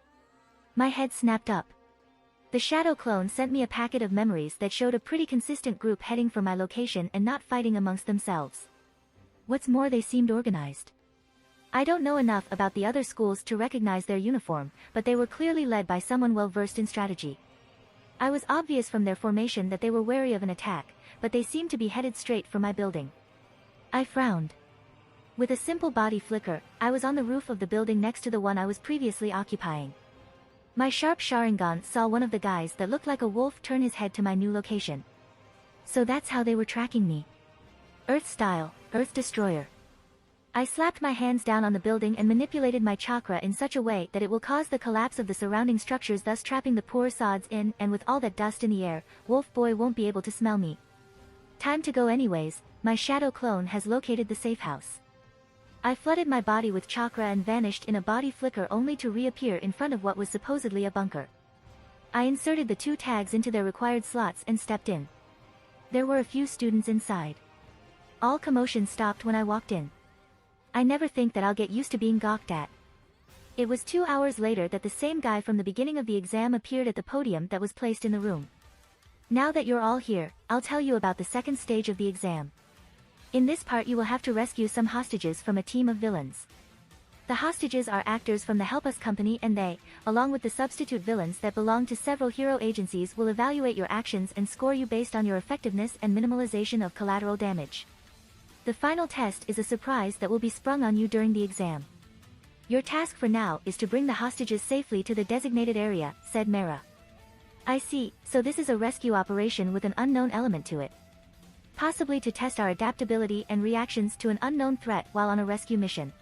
Speaker 1: My head snapped up. The shadow clone sent me a packet of memories that showed a pretty consistent group heading for my location and not fighting amongst themselves. What's more, they seemed organized. I don't know enough about the other schools to recognize their uniform, but they were clearly led by someone well versed in strategy. I was obvious from their formation that they were wary of an attack, but they seemed to be headed straight for my building. I frowned. With a simple body flicker, I was on the roof of the building next to the one I was previously occupying. My sharp Sharingan saw one of the guys that looked like a wolf turn his head to my new location. So that's how they were tracking me. Earth style, Earth Destroyer. I slapped my hands down on the building and manipulated my chakra in such a way that it will cause the collapse of the surrounding structures, thus trapping the poor sods in, and with all that dust in the air, Wolf Boy won't be able to smell me. Time to go anyways, my shadow clone has located the safe house. I flooded my body with chakra and vanished in a body flicker only to reappear in front of what was supposedly a bunker. I inserted the 2 tags into their required slots and stepped in. There were a few students inside. All commotion stopped when I walked in. I never think that I'll get used to being gawked at. It was 2 hours later that the same guy from the beginning of the exam appeared at the podium that was placed in the room. Now that you're all here, I'll tell you about the second stage of the exam. In this part you will have to rescue some hostages from a team of villains. The hostages are actors from the Help Us company, and they, along with the substitute villains that belong to several hero agencies, will evaluate your actions and score you based on your effectiveness and minimalization of collateral damage. The final test is a surprise that will be sprung on you during the exam. Your task for now is to bring the hostages safely to the designated area, said Mara. I see, so this is a rescue operation with an unknown element to it. Possibly to test our adaptability and reactions to an unknown threat while on a rescue mission.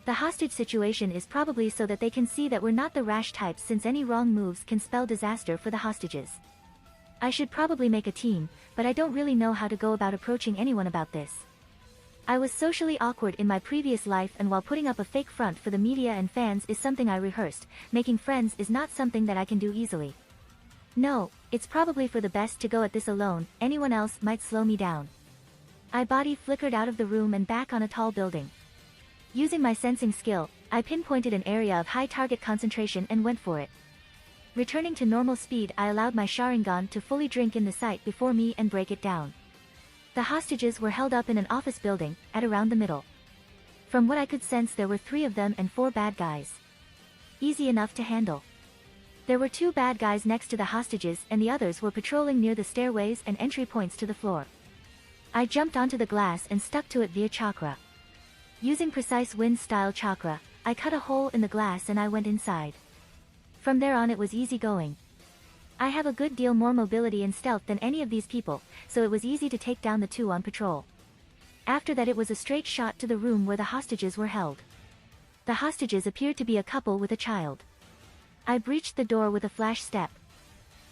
Speaker 1: The hostage situation is probably so that they can see that we're not the rash types, since any wrong moves can spell disaster for the hostages. I should probably make a team, but I don't really know how to go about approaching anyone about this. I was socially awkward in my previous life, and while putting up a fake front for the media and fans is something I rehearsed, making friends is not something that I can do easily. No, it's probably for the best to go at this alone, anyone else might slow me down. I body flickered out of the room and back on a tall building. Using my sensing skill, I pinpointed an area of high target concentration and went for it. Returning to normal speed, I allowed my Sharingan to fully drink in the sight before me and break it down. The hostages were held up in an office building, at around the middle. From what I could sense, there were 3 of them and 4 bad guys. Easy enough to handle. There were 2 bad guys next to the hostages, and the others were patrolling near the stairways and entry points to the floor. I jumped onto the glass and stuck to it via chakra. Using precise wind-style chakra, I cut a hole in the glass and I went inside. From there on it was easy going. I have a good deal more mobility and stealth than any of these people, so it was easy to take down the 2 on patrol. After that it was a straight shot to the room where the hostages were held. The hostages appeared to be a couple with a child. I breached the door with a flash step.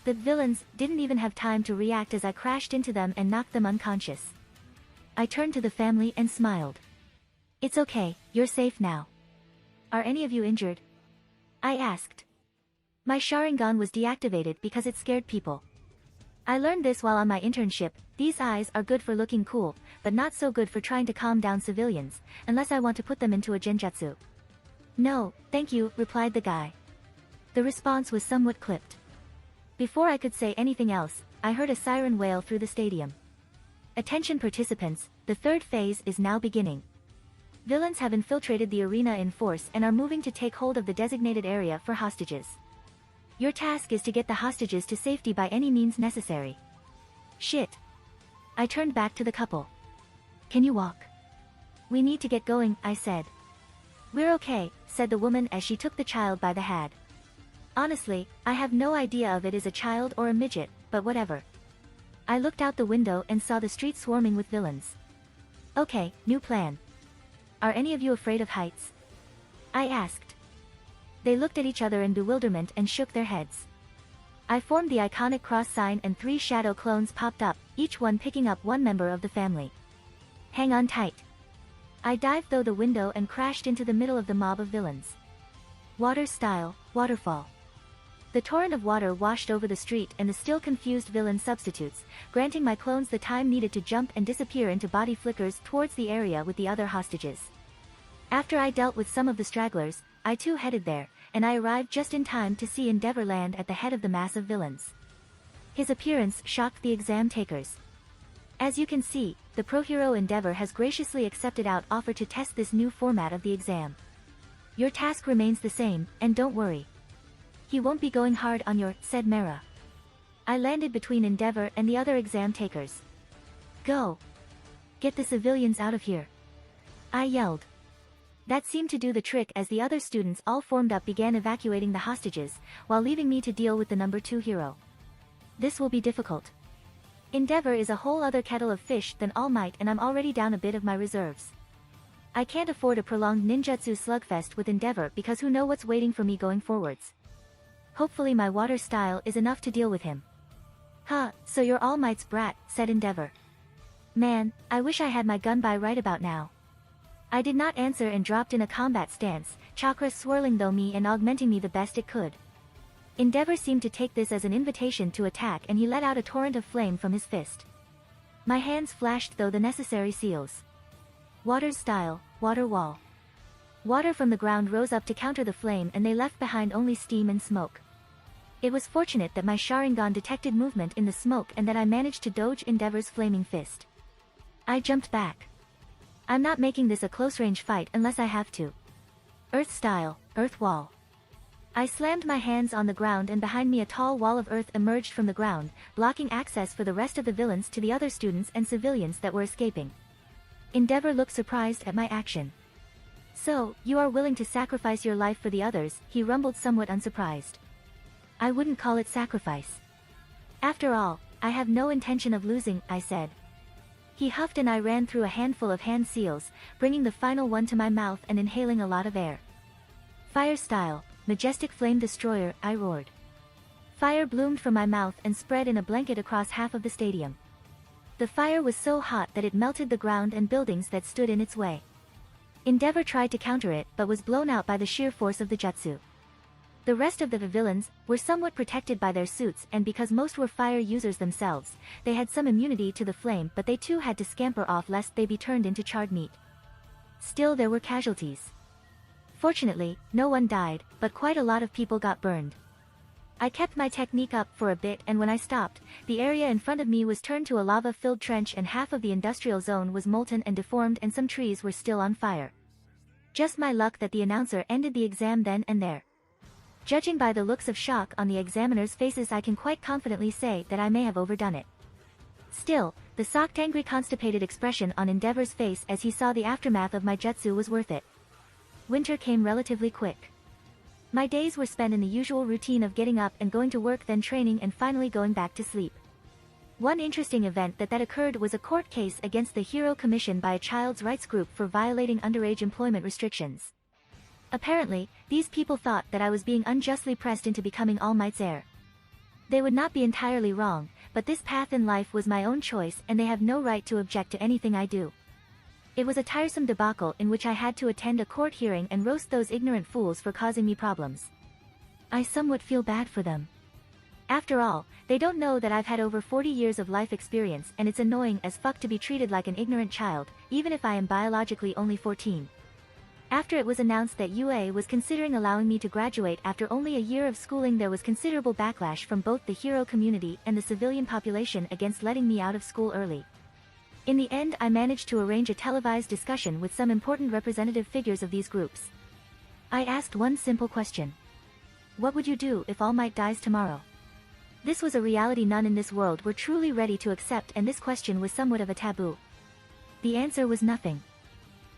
Speaker 1: The villains didn't even have time to react as I crashed into them and knocked them unconscious. I turned to the family and smiled. It's okay, you're safe now. Are any of you injured? I asked. My Sharingan was deactivated because it scared people. I learned this while on my internship. These eyes are good for looking cool, but not so good for trying to calm down civilians, unless I want to put them into a genjutsu. No, thank you, replied the guy. The response was somewhat clipped. Before I could say anything else, I heard a siren wail through the stadium. Attention participants, the 3rd phase is now beginning. Villains have infiltrated the arena in force and are moving to take hold of the designated area for hostages. Your task is to get the hostages to safety by any means necessary. Shit. I turned back to the couple. Can you walk? We need to get going, I said. We're okay, said the woman as she took the child by the hand. Honestly, I have no idea if it is a child or a midget, but whatever. I looked out the window and saw the street swarming with villains. Okay, new plan. Are any of you afraid of heights? I asked. They looked at each other in bewilderment and shook their heads. I formed the iconic cross sign and 3 shadow clones popped up, each one picking up 1 member of the family. Hang on tight. I dived through the window and crashed into the middle of the mob of villains. Water style, waterfall. The torrent of water washed over the street and the still confused villain substitutes, granting my clones the time needed to jump and disappear into body flickers towards the area with the other hostages. After I dealt with some of the stragglers, I too headed there, and I arrived just in time to see Endeavor land at the head of the mass of villains. His appearance shocked the exam takers. As you can see, the pro hero Endeavor has graciously accepted our offer to test this new format of the exam. Your task remains the same, and don't worry. He won't be going hard on your, said Mara. I landed between Endeavor and the other exam takers. Go! Get the civilians out of here! I yelled. That seemed to do the trick as the other students all formed up began evacuating the hostages, while leaving me to deal with the number 2 hero. This will be difficult. Endeavor is a whole other kettle of fish than All Might, and I'm already down a bit of my reserves. I can't afford a prolonged ninjutsu slugfest with Endeavor because who knows what's waiting for me going forwards. Hopefully my water style is enough to deal with him. Huh, so you're All Might's brat, said Endeavor. Man, I wish I had my gun by right about now. I did not answer and dropped in a combat stance, chakra swirling through me and augmenting me the best it could. Endeavor seemed to take this as an invitation to attack, and he let out a torrent of flame from his fist. My hands flashed through the necessary seals. Water's style, water wall. Water from the ground rose up to counter the flame, and they left behind only steam and smoke. It was fortunate that my Sharingan detected movement in the smoke and that I managed to dodge Endeavor's flaming fist. I jumped back. I'm not making this a close-range fight unless I have to. Earth style, earth wall. I slammed my hands on the ground, and behind me a tall wall of earth emerged from the ground, blocking access for the rest of the villains to the other students and civilians that were escaping. Endeavor looked surprised at my action. So, you are willing to sacrifice your life for the others, he rumbled, somewhat unsurprised. I wouldn't call it sacrifice. After all, I have no intention of losing, I said. He huffed and I ran through a handful of hand seals, bringing the final one to my mouth and inhaling a lot of air. Fire style, majestic flame destroyer, I roared. Fire bloomed from my mouth and spread in a blanket across half of the stadium. The fire was so hot that it melted the ground and buildings that stood in its way. Endeavor tried to counter it but was blown out by the sheer force of the jutsu. The rest of the villains were somewhat protected by their suits, and because most were fire users themselves, they had some immunity to the flame, but they too had to scamper off lest they be turned into charred meat. Still, there were casualties. Fortunately, no one died, but quite a lot of people got burned. I kept my technique up for a bit, and when I stopped, the area in front of me was turned to a lava-filled trench and half of the industrial zone was molten and deformed and some trees were still on fire. Just my luck that the announcer ended the exam then and there. Judging by the looks of shock on the examiners' faces, I can quite confidently say that I may have overdone it. Still, the socked angry constipated expression on Endeavor's face as he saw the aftermath of my jutsu was worth it. Winter came relatively quick. My days were spent in the usual routine of getting up and going to work, then training, and finally going back to sleep. One interesting event that occurred was a court case against the Hero Commission by a child's rights group for violating underage employment restrictions. Apparently, these people thought that I was being unjustly pressed into becoming All Might's heir. They would not be entirely wrong, but this path in life was my own choice and they have no right to object to anything I do. It was a tiresome debacle in which I had to attend a court hearing and roast those ignorant fools for causing me problems. I somewhat feel bad for them. After all, they don't know that I've had over 40 years of life experience, and it's annoying as fuck to be treated like an ignorant child, even if I am biologically only 14. After it was announced that UA was considering allowing me to graduate after only a year of schooling, there was considerable backlash from both the hero community and the civilian population against letting me out of school early. In the end, I managed to arrange a televised discussion with some important representative figures of these groups. I asked one simple question. What would you do if All Might dies tomorrow? This was a reality none in this world were truly ready to accept, and this question was somewhat of a taboo. The answer was nothing.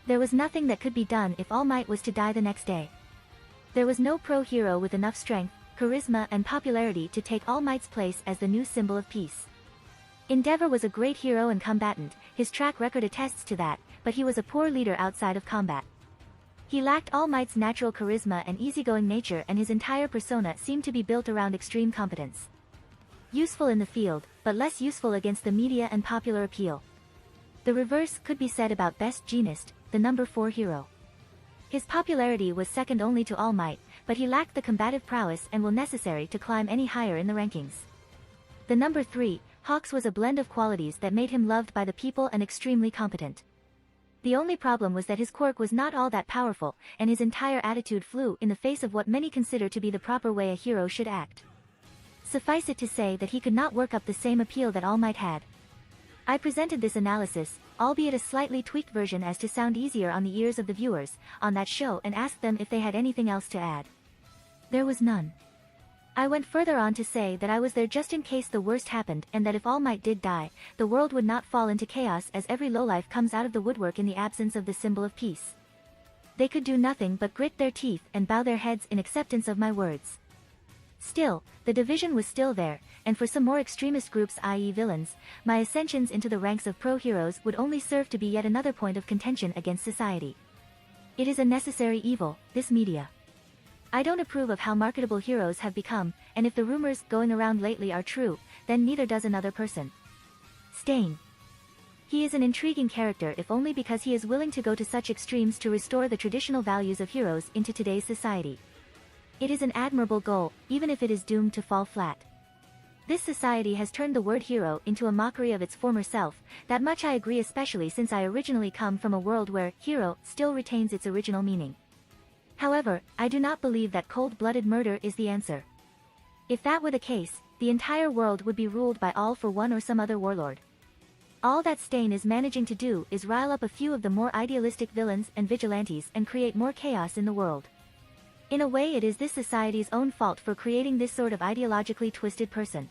Speaker 1: There was nothing that could be done if All Might was to die the next day. There was no pro-hero with enough strength, charisma, and popularity to take All Might's place as the new symbol of peace. Endeavor was a great hero and combatant, his track record attests to that, but he was a poor leader outside of combat. He lacked All Might's natural charisma and easygoing nature, and his entire persona seemed to be built around extreme competence. Useful in the field, but less useful against the media and popular appeal. The reverse could be said about Best Jeanist, the number 4 hero. His popularity was second only to All Might, but he lacked the combative prowess and will necessary to climb any higher in the rankings. The number 3, Hawks, was a blend of qualities that made him loved by the people and extremely competent. The only problem was that his quirk was not all that powerful, and his entire attitude flew in the face of what many consider to be the proper way a hero should act. Suffice it to say that he could not work up the same appeal that All Might had. I presented this analysis, albeit a slightly tweaked version as to sound easier on the ears of the viewers, on that show, and asked them if they had anything else to add. There was none. I went further on to say that I was there just in case the worst happened, and that if All Might did die, the world would not fall into chaos as every lowlife comes out of the woodwork in the absence of the symbol of peace. They could do nothing but grit their teeth and bow their heads in acceptance of my words. Still, the division was still there, and for some more extremist groups, i.e. villains, my ascensions into the ranks of pro-heroes would only serve to be yet another point of contention against society. It is a necessary evil, this media. I don't approve of how marketable heroes have become, and if the rumors going around lately are true, then neither does another person. Stain. He is an intriguing character if only because he is willing to go to such extremes to restore the traditional values of heroes into today's society. It is an admirable goal, even if it is doomed to fall flat. This society has turned the word hero into a mockery of its former self, that much I agree, especially since I originally come from a world where hero still retains its original meaning. However, I do not believe that cold-blooded murder is the answer. If that were the case, the entire world would be ruled by all for one or some other warlord. All that Stain is managing to do is rile up a few of the more idealistic villains and vigilantes and create more chaos in the world. In a way, it is this society's own fault for creating this sort of ideologically twisted person.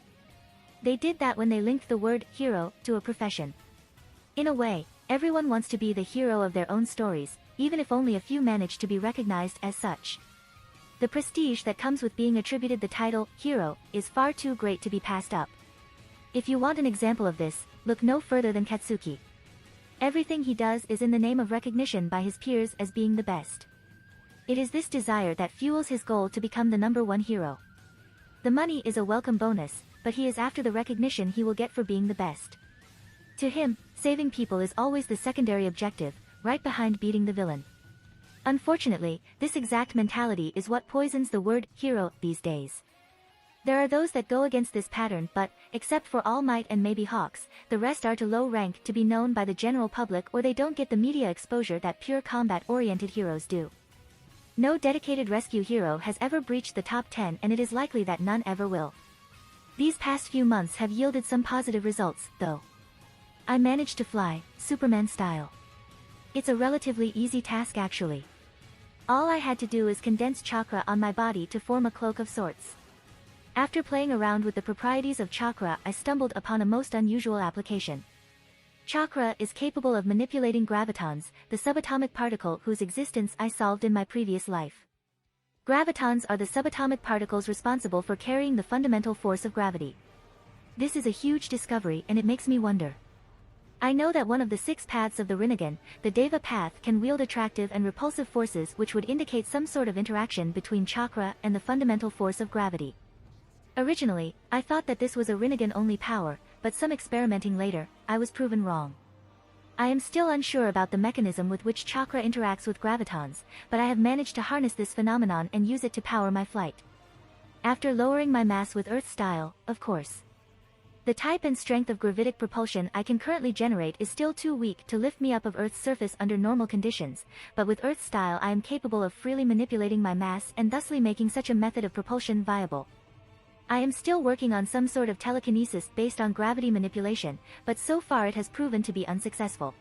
Speaker 1: They did that when they linked the word hero to a profession. In a way, everyone wants to be the hero of their own stories, even if only a few manage to be recognized as such. The prestige that comes with being attributed the title hero is far too great to be passed up. If you want an example of this, look no further than Katsuki. Everything he does is in the name of recognition by his peers as being the best. It is this desire that fuels his goal to become the #1 hero. The money is a welcome bonus, but he is after the recognition he will get for being the best. To him, saving people is always the secondary objective, right behind beating the villain. Unfortunately, this exact mentality is what poisons the word hero these days. There are those that go against this pattern, but, except for All Might and maybe Hawks, the rest are too low rank to be known by the general public, or they don't get the media exposure that pure combat-oriented heroes do. No dedicated rescue hero has ever breached the top 10, and it is likely that none ever will. These past few months have yielded some positive results, though. I managed to fly, Superman style. It's a relatively easy task actually. All I had to do is condense chakra on my body to form a cloak of sorts. After playing around with the proprieties of chakra, I stumbled upon a most unusual application. Chakra is capable of manipulating gravitons, the subatomic particle whose existence I solved in my previous life. Gravitons are the subatomic particles responsible for carrying the fundamental force of gravity. This is a huge discovery, and it makes me wonder. I know that one of the 6 paths of the Rinnegan, the Deva path, can wield attractive and repulsive forces which would indicate some sort of interaction between chakra and the fundamental force of gravity. Originally, I thought that this was a Rinnegan-only power, but some experimenting later, I was proven wrong. I am still unsure about the mechanism with which chakra interacts with gravitons, but I have managed to harness this phenomenon and use it to power my flight. After lowering my mass with Earth style, of course. The type and strength of gravitic propulsion I can currently generate is still too weak to lift me up of Earth's surface under normal conditions, but with Earth style I am capable of freely manipulating my mass and thusly making such a method of propulsion viable. I am still working on some sort of telekinesis based on gravity manipulation, but so far it has proven to be unsuccessful.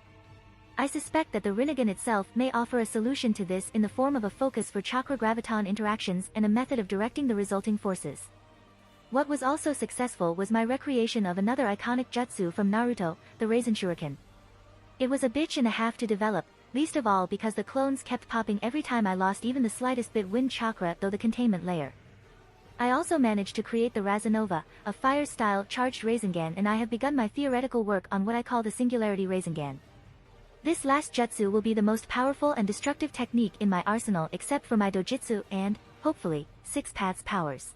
Speaker 1: I suspect that the Rinnegan itself may offer a solution to this in the form of a focus for chakra-graviton interactions and a method of directing the resulting forces. What was also successful was my recreation of another iconic jutsu from Naruto, the Raisin Shuriken. It was a bitch and a half to develop, least of all because the clones kept popping every time I lost even the slightest bit wind chakra through the containment layer. I also managed to create the Razanova, a fire-style charged Rasengan, and I have begun my theoretical work on what I call the Singularity Rasengan. This last jutsu will be the most powerful and destructive technique in my arsenal except for my dojitsu and, hopefully, 6 paths powers.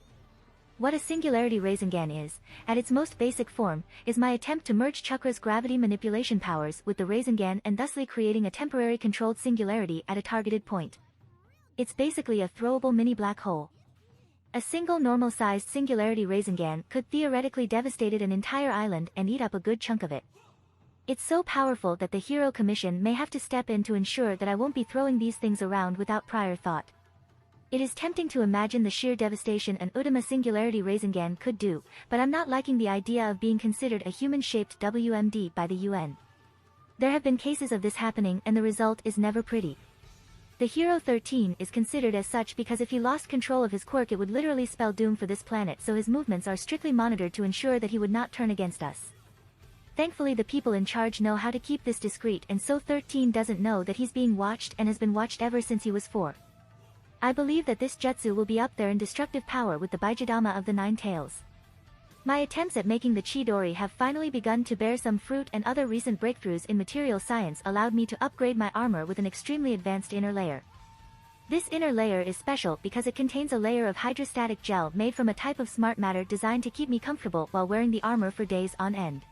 Speaker 1: What a Singularity Rasengan is, at its most basic form, is my attempt to merge chakra's gravity manipulation powers with the Rasengan and thusly creating a temporary controlled singularity at a targeted point. It's basically a throwable mini black hole. A single normal-sized Singularity Rasengan could theoretically devastate an entire island and eat up a good chunk of it. It's so powerful that the Hero Commission may have to step in to ensure that I won't be throwing these things around without prior thought. It is tempting to imagine the sheer devastation an Udama Singularity Rasengan could do, but I'm not liking the idea of being considered a human-shaped WMD by the UN. There have been cases of this happening and the result is never pretty. The Hero 13 is considered as such because if he lost control of his quirk it would literally spell doom for this planet, so his movements are strictly monitored to ensure that he would not turn against us. Thankfully the people in charge know how to keep this discreet, and so 13 doesn't know that he's being watched and has been watched ever since he was 4. I believe that this jutsu will be up there in destructive power with the Baijidama of the Nine Tails. My attempts at making the Chidori have finally begun to bear some fruit, and other recent breakthroughs in material science allowed me to upgrade my armor with an extremely advanced inner layer. This inner layer is special because it contains a layer of hydrostatic gel made from a type of smart matter designed to keep me comfortable while wearing the armor for days on end.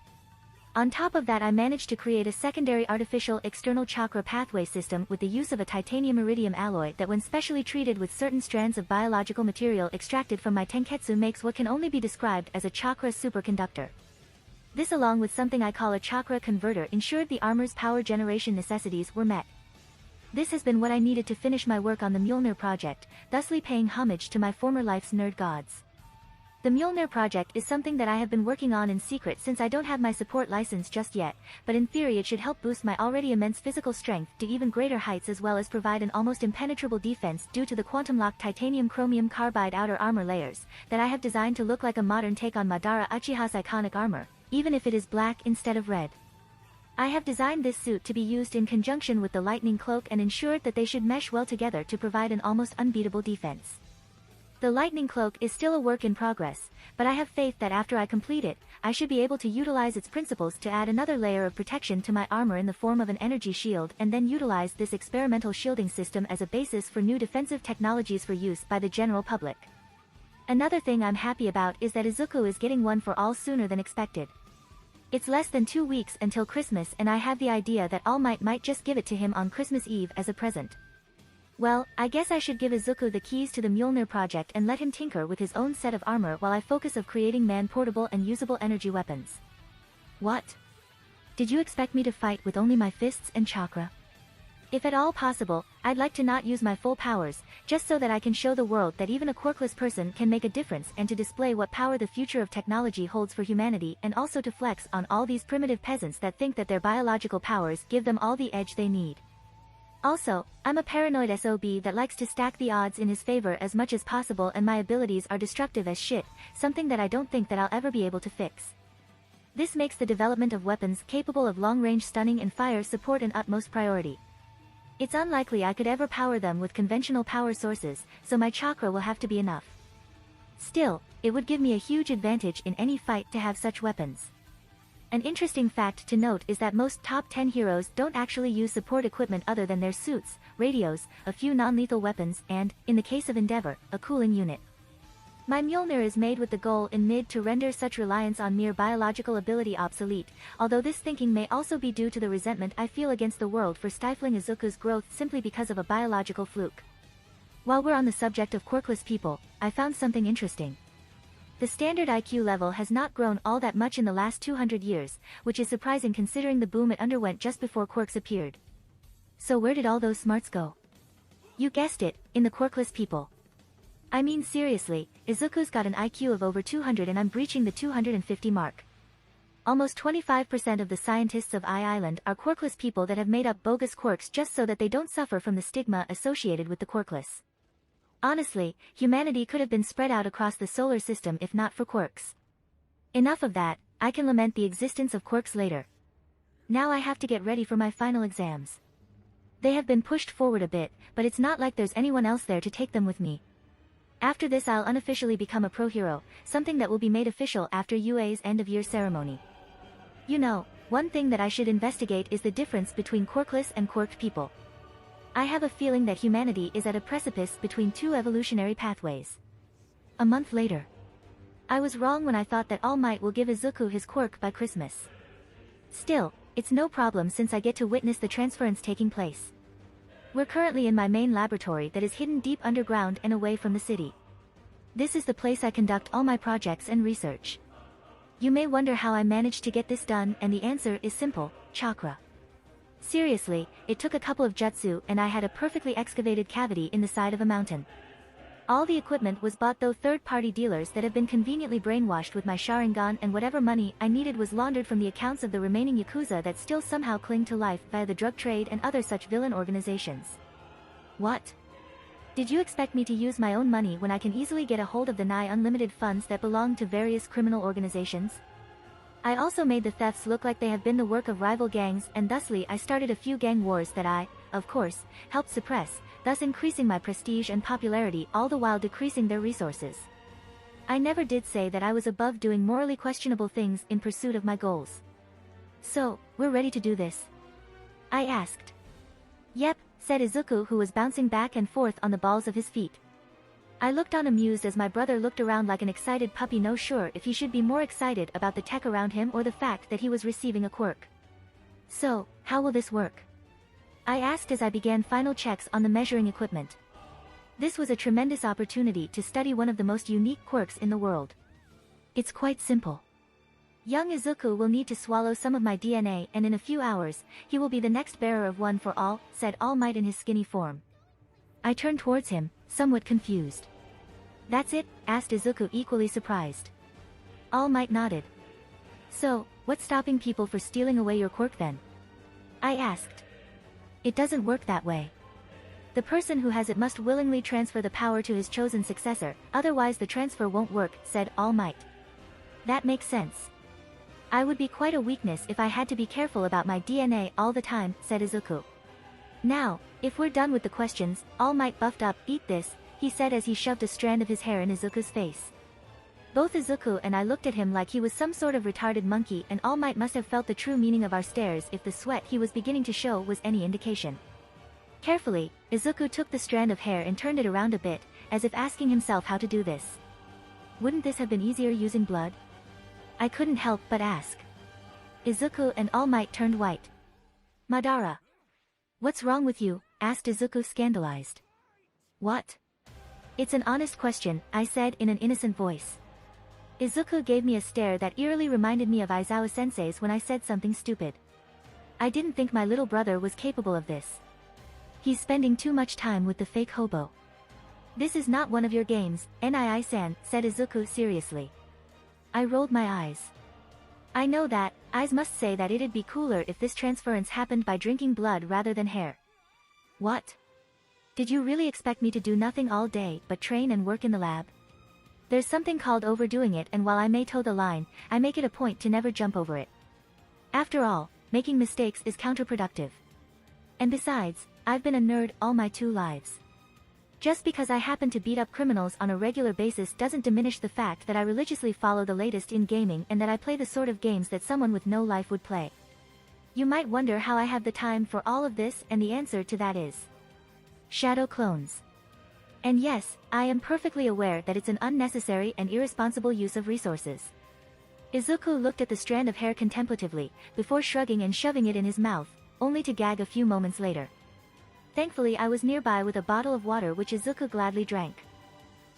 Speaker 1: On top of that, I managed to create a secondary artificial external chakra pathway system with the use of a titanium iridium alloy that, when specially treated with certain strands of biological material extracted from my tenketsu, makes what can only be described as a chakra superconductor. This, along with something I call a chakra converter, ensured the armor's power generation necessities were met. This has been what I needed to finish my work on the Mjolnir project, thusly paying homage to my former life's nerd gods. The Mjolnir project is something that I have been working on in secret since I don't have my support license just yet, but in theory it should help boost my already immense physical strength to even greater heights, as well as provide an almost impenetrable defense due to the quantum-locked titanium chromium carbide outer armor layers that I have designed to look like a modern take on Madara Uchiha's iconic armor, even if it is black instead of red. I have designed this suit to be used in conjunction with the lightning cloak and ensured that they should mesh well together to provide an almost unbeatable defense. The lightning cloak is still a work in progress, but I have faith that after I complete it, I should be able to utilize its principles to add another layer of protection to my armor in the form of an energy shield, and then utilize this experimental shielding system as a basis for new defensive technologies for use by the general public. Another thing I'm happy about is that Izuku is getting one for all sooner than expected. It's less than 2 weeks until Christmas, and I have the idea that All Might might just give it to him on Christmas Eve as a present. Well, I guess I should give Izuku the keys to the Mjolnir project and let him tinker with his own set of armor while I focus on creating man-portable and usable energy weapons. What? Did you expect me to fight with only my fists and chakra? If at all possible, I'd like to not use my full powers, just so that I can show the world that even a quirkless person can make a difference, and to display what power the future of technology holds for humanity, and also to flex on all these primitive peasants that think that their biological powers give them all the edge they need. Also, I'm a paranoid SOB that likes to stack the odds in his favor as much as possible, and my abilities are destructive as shit, something that I don't think that I'll ever be able to fix. This makes the development of weapons capable of long-range stunning and fire support an utmost priority. It's unlikely I could ever power them with conventional power sources, so my chakra will have to be enough. Still, it would give me a huge advantage in any fight to have such weapons. An interesting fact to note is that most top 10 heroes don't actually use support equipment other than their suits, radios, a few non-lethal weapons, and, in the case of Endeavor, a cooling unit. My Mjolnir is made with the goal in mid to render such reliance on mere biological ability obsolete, although this thinking may also be due to the resentment I feel against the world for stifling Izuku's growth simply because of a biological fluke. While we're on the subject of quirkless people, I found something interesting. The standard IQ level has not grown all that much in the last 200 years, which is surprising considering the boom it underwent just before quirks appeared. So where did all those smarts go? You guessed it, in the quirkless people. I mean seriously, Izuku's got an IQ of over 200 and I'm breaching the 250 mark. Almost 25% of the scientists of Island are quirkless people that have made up bogus quirks just so that they don't suffer from the stigma associated with the quirkless. Honestly, humanity could have been spread out across the solar system if not for quirks. Enough of that, I can lament the existence of quirks later. Now I have to get ready for my final exams. They have been pushed forward a bit, but it's not like there's anyone else there to take them with me. After this I'll unofficially become a pro hero, something that will be made official after UA's end-of-year ceremony. You know, one thing that I should investigate is the difference between quirkless and quirked people. I have a feeling that humanity is at a precipice between two evolutionary pathways. A month later. I was wrong when I thought that All Might will give Izuku his quirk by Christmas. Still, it's no problem since I get to witness the transference taking place. We're currently in my main laboratory that is hidden deep underground and away from the city. This is the place I conduct all my projects and research. You may wonder how I managed to get this done, and the answer is simple: chakra. Seriously, it took a couple of jutsu and I had a perfectly excavated cavity in the side of a mountain. All the equipment was bought through third-party dealers that have been conveniently brainwashed with my Sharingan, and whatever money I needed was laundered from the accounts of the remaining Yakuza that still somehow cling to life via the drug trade and other such villain organizations. What? Did you expect me to use my own money when I can easily get a hold of the nigh unlimited funds that belong to various criminal organizations? I also made the thefts look like they have been the work of rival gangs, and thusly I started a few gang wars that I, of course, helped suppress, thus increasing my prestige and popularity all the while decreasing their resources. I never did say that I was above doing morally questionable things in pursuit of my goals. So, we're ready to do this? I asked. Yep, said Izuku, who was bouncing back and forth on the balls of his feet. I looked on amused as my brother looked around like an excited puppy, no sure if he should be more excited about the tech around him or the fact that he was receiving a quirk. So, how will this work? I asked as I began final checks on the measuring equipment. This was a tremendous opportunity to study one of the most unique quirks in the world. It's quite simple. Young Izuku will need to swallow some of my DNA, and in a few hours, he will be the next bearer of One for All, said All Might in his skinny form. I turned towards him, somewhat confused. That's it? Asked Izuku, equally surprised. All Might nodded. So, what's stopping people for stealing away your quirk then? I asked. It doesn't work that way. The person who has it must willingly transfer the power to his chosen successor, otherwise the transfer won't work, said All Might. That makes sense. I would be quite a weakness if I had to be careful about my DNA all the time, said Izuku. Now, if we're done with the questions, All Might buffed up. Eat this, he said as he shoved a strand of his hair in Izuku's face. Both Izuku and I looked at him like he was some sort of retarded monkey, and All Might must have felt the true meaning of our stares if the sweat he was beginning to show was any indication. Carefully, Izuku took the strand of hair and turned it around a bit, as if asking himself how to do this. Wouldn't this have been easier using blood? I couldn't help but ask. Izuku and All Might turned white. Madara. What's wrong with you? Asked Izuku, scandalized. What? It's an honest question, I said in an innocent voice. Izuku gave me a stare that eerily reminded me of Aizawa sensei's when I said something stupid. I didn't think my little brother was capable of this. He's spending too much time with the fake hobo. This is not one of your games, Nii-san, said Izuku seriously. I rolled my eyes. I know that, eyes must say that it'd be cooler if this transference happened by drinking blood rather than hair. What? Did you really expect me to do nothing all day but train and work in the lab? There's something called overdoing it, and while I may toe the line, I make it a point to never jump over it. After all, making mistakes is counterproductive. And besides, I've been a nerd all my 2 lives. Just because I happen to beat up criminals on a regular basis doesn't diminish the fact that I religiously follow the latest in gaming and that I play the sort of games that someone with no life would play. You might wonder how I have the time for all of this, and the answer to that is shadow clones. And yes, I am perfectly aware that it's an unnecessary and irresponsible use of resources. Izuku looked at the strand of hair contemplatively, before shrugging and shoving it in his mouth, only to gag a few moments later. Thankfully I was nearby with a bottle of water which Izuku gladly drank.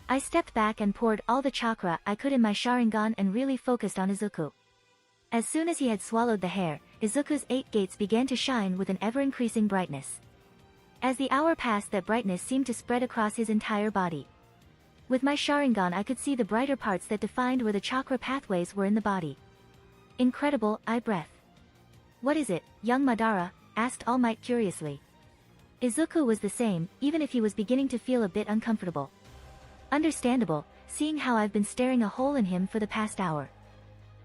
Speaker 1: I stepped back and poured all the chakra I could in my Sharingan and really focused on Izuku. As soon as he had swallowed the hair, Izuku's 8 gates began to shine with an ever-increasing brightness. As the hour passed, that brightness seemed to spread across his entire body. With my Sharingan I could see the brighter parts that defined where the chakra pathways were in the body. Incredible, I breathed. What is it, young Madara? Asked All Might curiously. Izuku was the same, even if he was beginning to feel a bit uncomfortable. Understandable, seeing how I've been staring a hole in him for the past hour.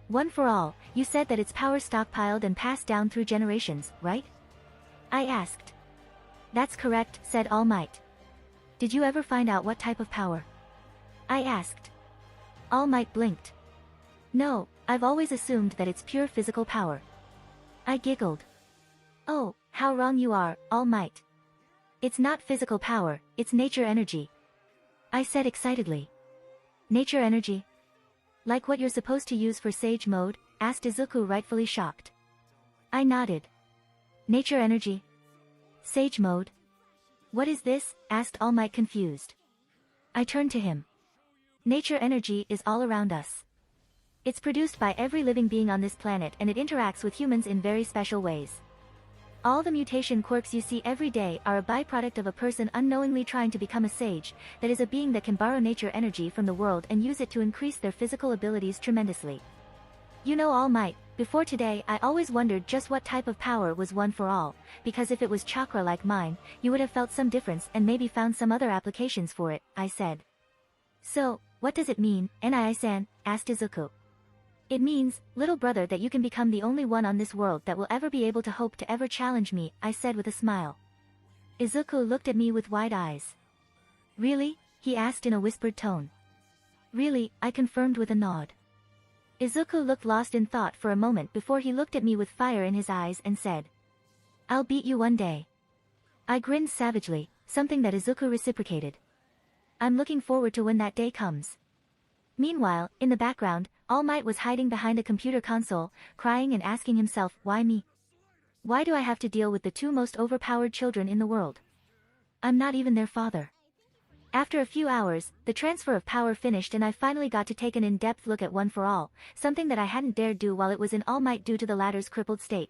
Speaker 1: One for All, you said that it's power stockpiled and passed down through generations, right? I asked. That's correct, said All Might. Did you ever find out what type of power? I asked. All Might blinked. No, I've always assumed that it's pure physical power. I giggled. Oh, how wrong you are, All Might. It's not physical power, it's nature energy. I said excitedly. Nature energy? Like what you're supposed to use for Sage Mode? Asked Izuku, rightfully shocked. I nodded. Nature energy? Sage Mode? What is this? Asked All Might, confused. I turned to him. Nature energy is all around us. It's produced by every living being on this planet, and it interacts with humans in very special ways. All the mutation quirks you see every day are a byproduct of a person unknowingly trying to become a sage, that is, a being that can borrow nature energy from the world and use it to increase their physical abilities tremendously. You know, All Might, before today I always wondered just what type of power was One for All, because if it was chakra like mine, you would have felt some difference and maybe found some other applications for it, I said. So, what does it mean, Nii-san? Asked Izuku. It means, little brother, that you can become the only one on this world that will ever be able to hope to ever challenge me, I said with a smile. Izuku looked at me with wide eyes. Really? He asked in a whispered tone. Really, I confirmed with a nod. Izuku looked lost in thought for a moment before he looked at me with fire in his eyes and said, I'll beat you one day. I grinned savagely, something that Izuku reciprocated. I'm looking forward to when that day comes. Meanwhile, in the background, All Might was hiding behind a computer console, crying and asking himself, why me? Why do I have to deal with the two most overpowered children in the world? I'm not even their father. After a few hours, the transfer of power finished and I finally got to take an in-depth look at One for All, something that I hadn't dared do while it was in All Might due to the latter's crippled state.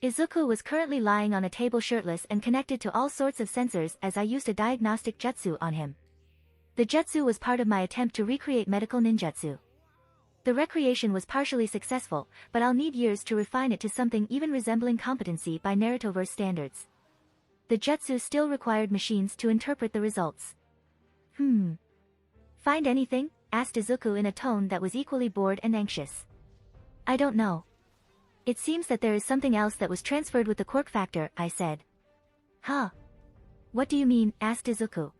Speaker 1: Izuku was currently lying on a table shirtless and connected to all sorts of sensors as I used a diagnostic jutsu on him. The jutsu was part of my attempt to recreate medical ninjutsu. The recreation was partially successful, but I'll need years to refine it to something even resembling competency by Narutoverse standards. The jutsu still required machines to interpret the results. Find anything? Asked Izuku in a tone that was equally bored and anxious. I don't know. It seems that there is something else that was transferred with the quirk factor, I said. Huh? What do you mean? Asked Izuku.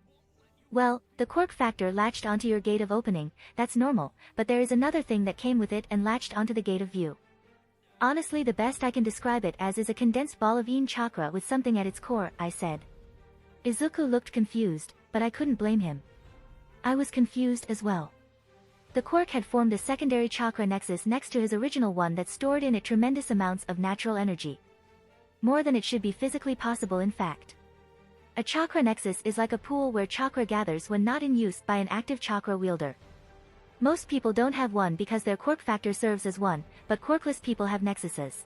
Speaker 1: Well, the quirk factor latched onto your gate of opening, that's normal, but there is another thing that came with it and latched onto the gate of view. Honestly, the best I can describe it as is a condensed ball of yin chakra with something at its core, I said. Izuku looked confused, but I couldn't blame him. I was confused as well. The quirk had formed a secondary chakra nexus next to his original one that stored in it tremendous amounts of natural energy. More than it should be physically possible in fact. A chakra nexus is like a pool where chakra gathers when not in use by an active chakra wielder. Most people don't have one because their quirk factor serves as one, but quirkless people have nexuses.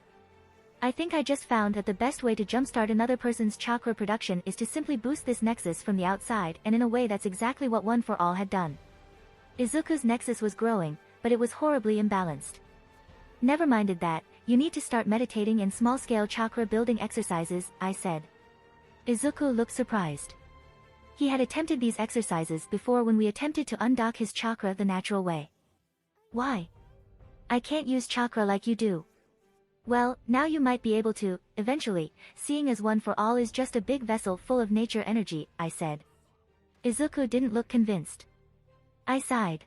Speaker 1: I think I just found that the best way to jumpstart another person's chakra production is to simply boost this nexus from the outside, and in a way that's exactly what One for All had done. Izuku's nexus was growing, but it was horribly imbalanced. Never minded that, you need to start meditating and small-scale chakra building exercises, I said. Izuku looked surprised. He had attempted these exercises before when we attempted to undock his chakra the natural way. Why? I can't use chakra like you do. Well, now you might be able to, eventually, seeing as One for All is just a big vessel full of nature energy, I said. Izuku didn't look convinced. I sighed.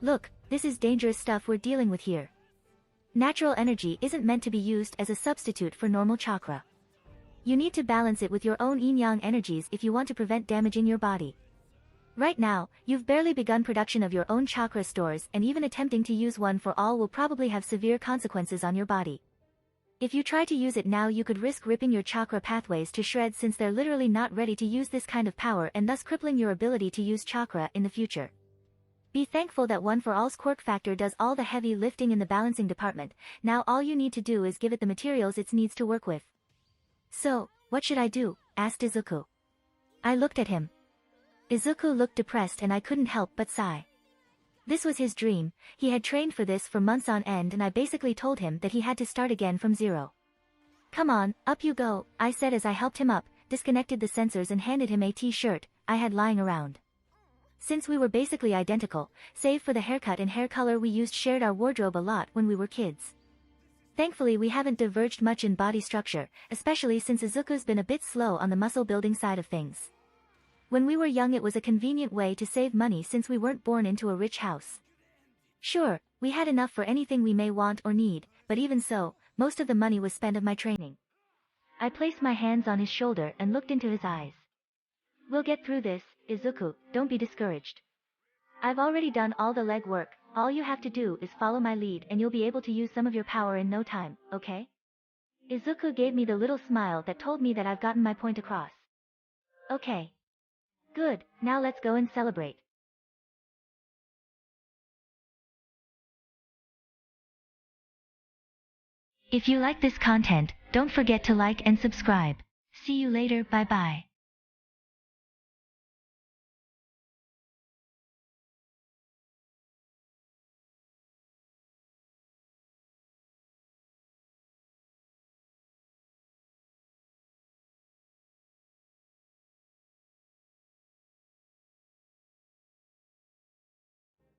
Speaker 1: Look, this is dangerous stuff we're dealing with here. Natural energy isn't meant to be used as a substitute for normal chakra. You need to balance it with your own yin-yang energies if you want to prevent damaging your body. Right now, you've barely begun production of your own chakra stores, and even attempting to use One for All will probably have severe consequences on your body. If you try to use it now, you could risk ripping your chakra pathways to shreds since they're literally not ready to use this kind of power, and thus crippling your ability to use chakra in the future. Be thankful that One for All's quirk factor does all the heavy lifting in the balancing department. Now all you need to do is give it the materials it needs to work with. So, what should I do? Asked Izuku. I looked at him. Izuku looked depressed and I couldn't help but sigh. This was his dream, he had trained for this for months on end, and I basically told him that he had to start again from zero. Come on, up you go, I said as I helped him up, disconnected the sensors and handed him a t-shirt I had lying around. Since we were basically identical, save for the haircut and hair color, we shared our wardrobe a lot when we were kids. Thankfully we haven't diverged much in body structure, especially since Izuku's been a bit slow on the muscle building side of things. When we were young it was a convenient way to save money since we weren't born into a rich house. Sure, we had enough for anything we may want or need, but even so, most of the money was spent on my training. I placed my hands on his shoulder and looked into his eyes. We'll get through this, Izuku, don't be discouraged. I've already done all the leg work, all you have to do is follow my lead and you'll be able to use some of your power in no time, okay? Izuku gave me the little smile that told me that I've gotten my point across. Okay. Good, now let's go and celebrate. If you like this content, don't forget to like and subscribe. See you later, bye bye.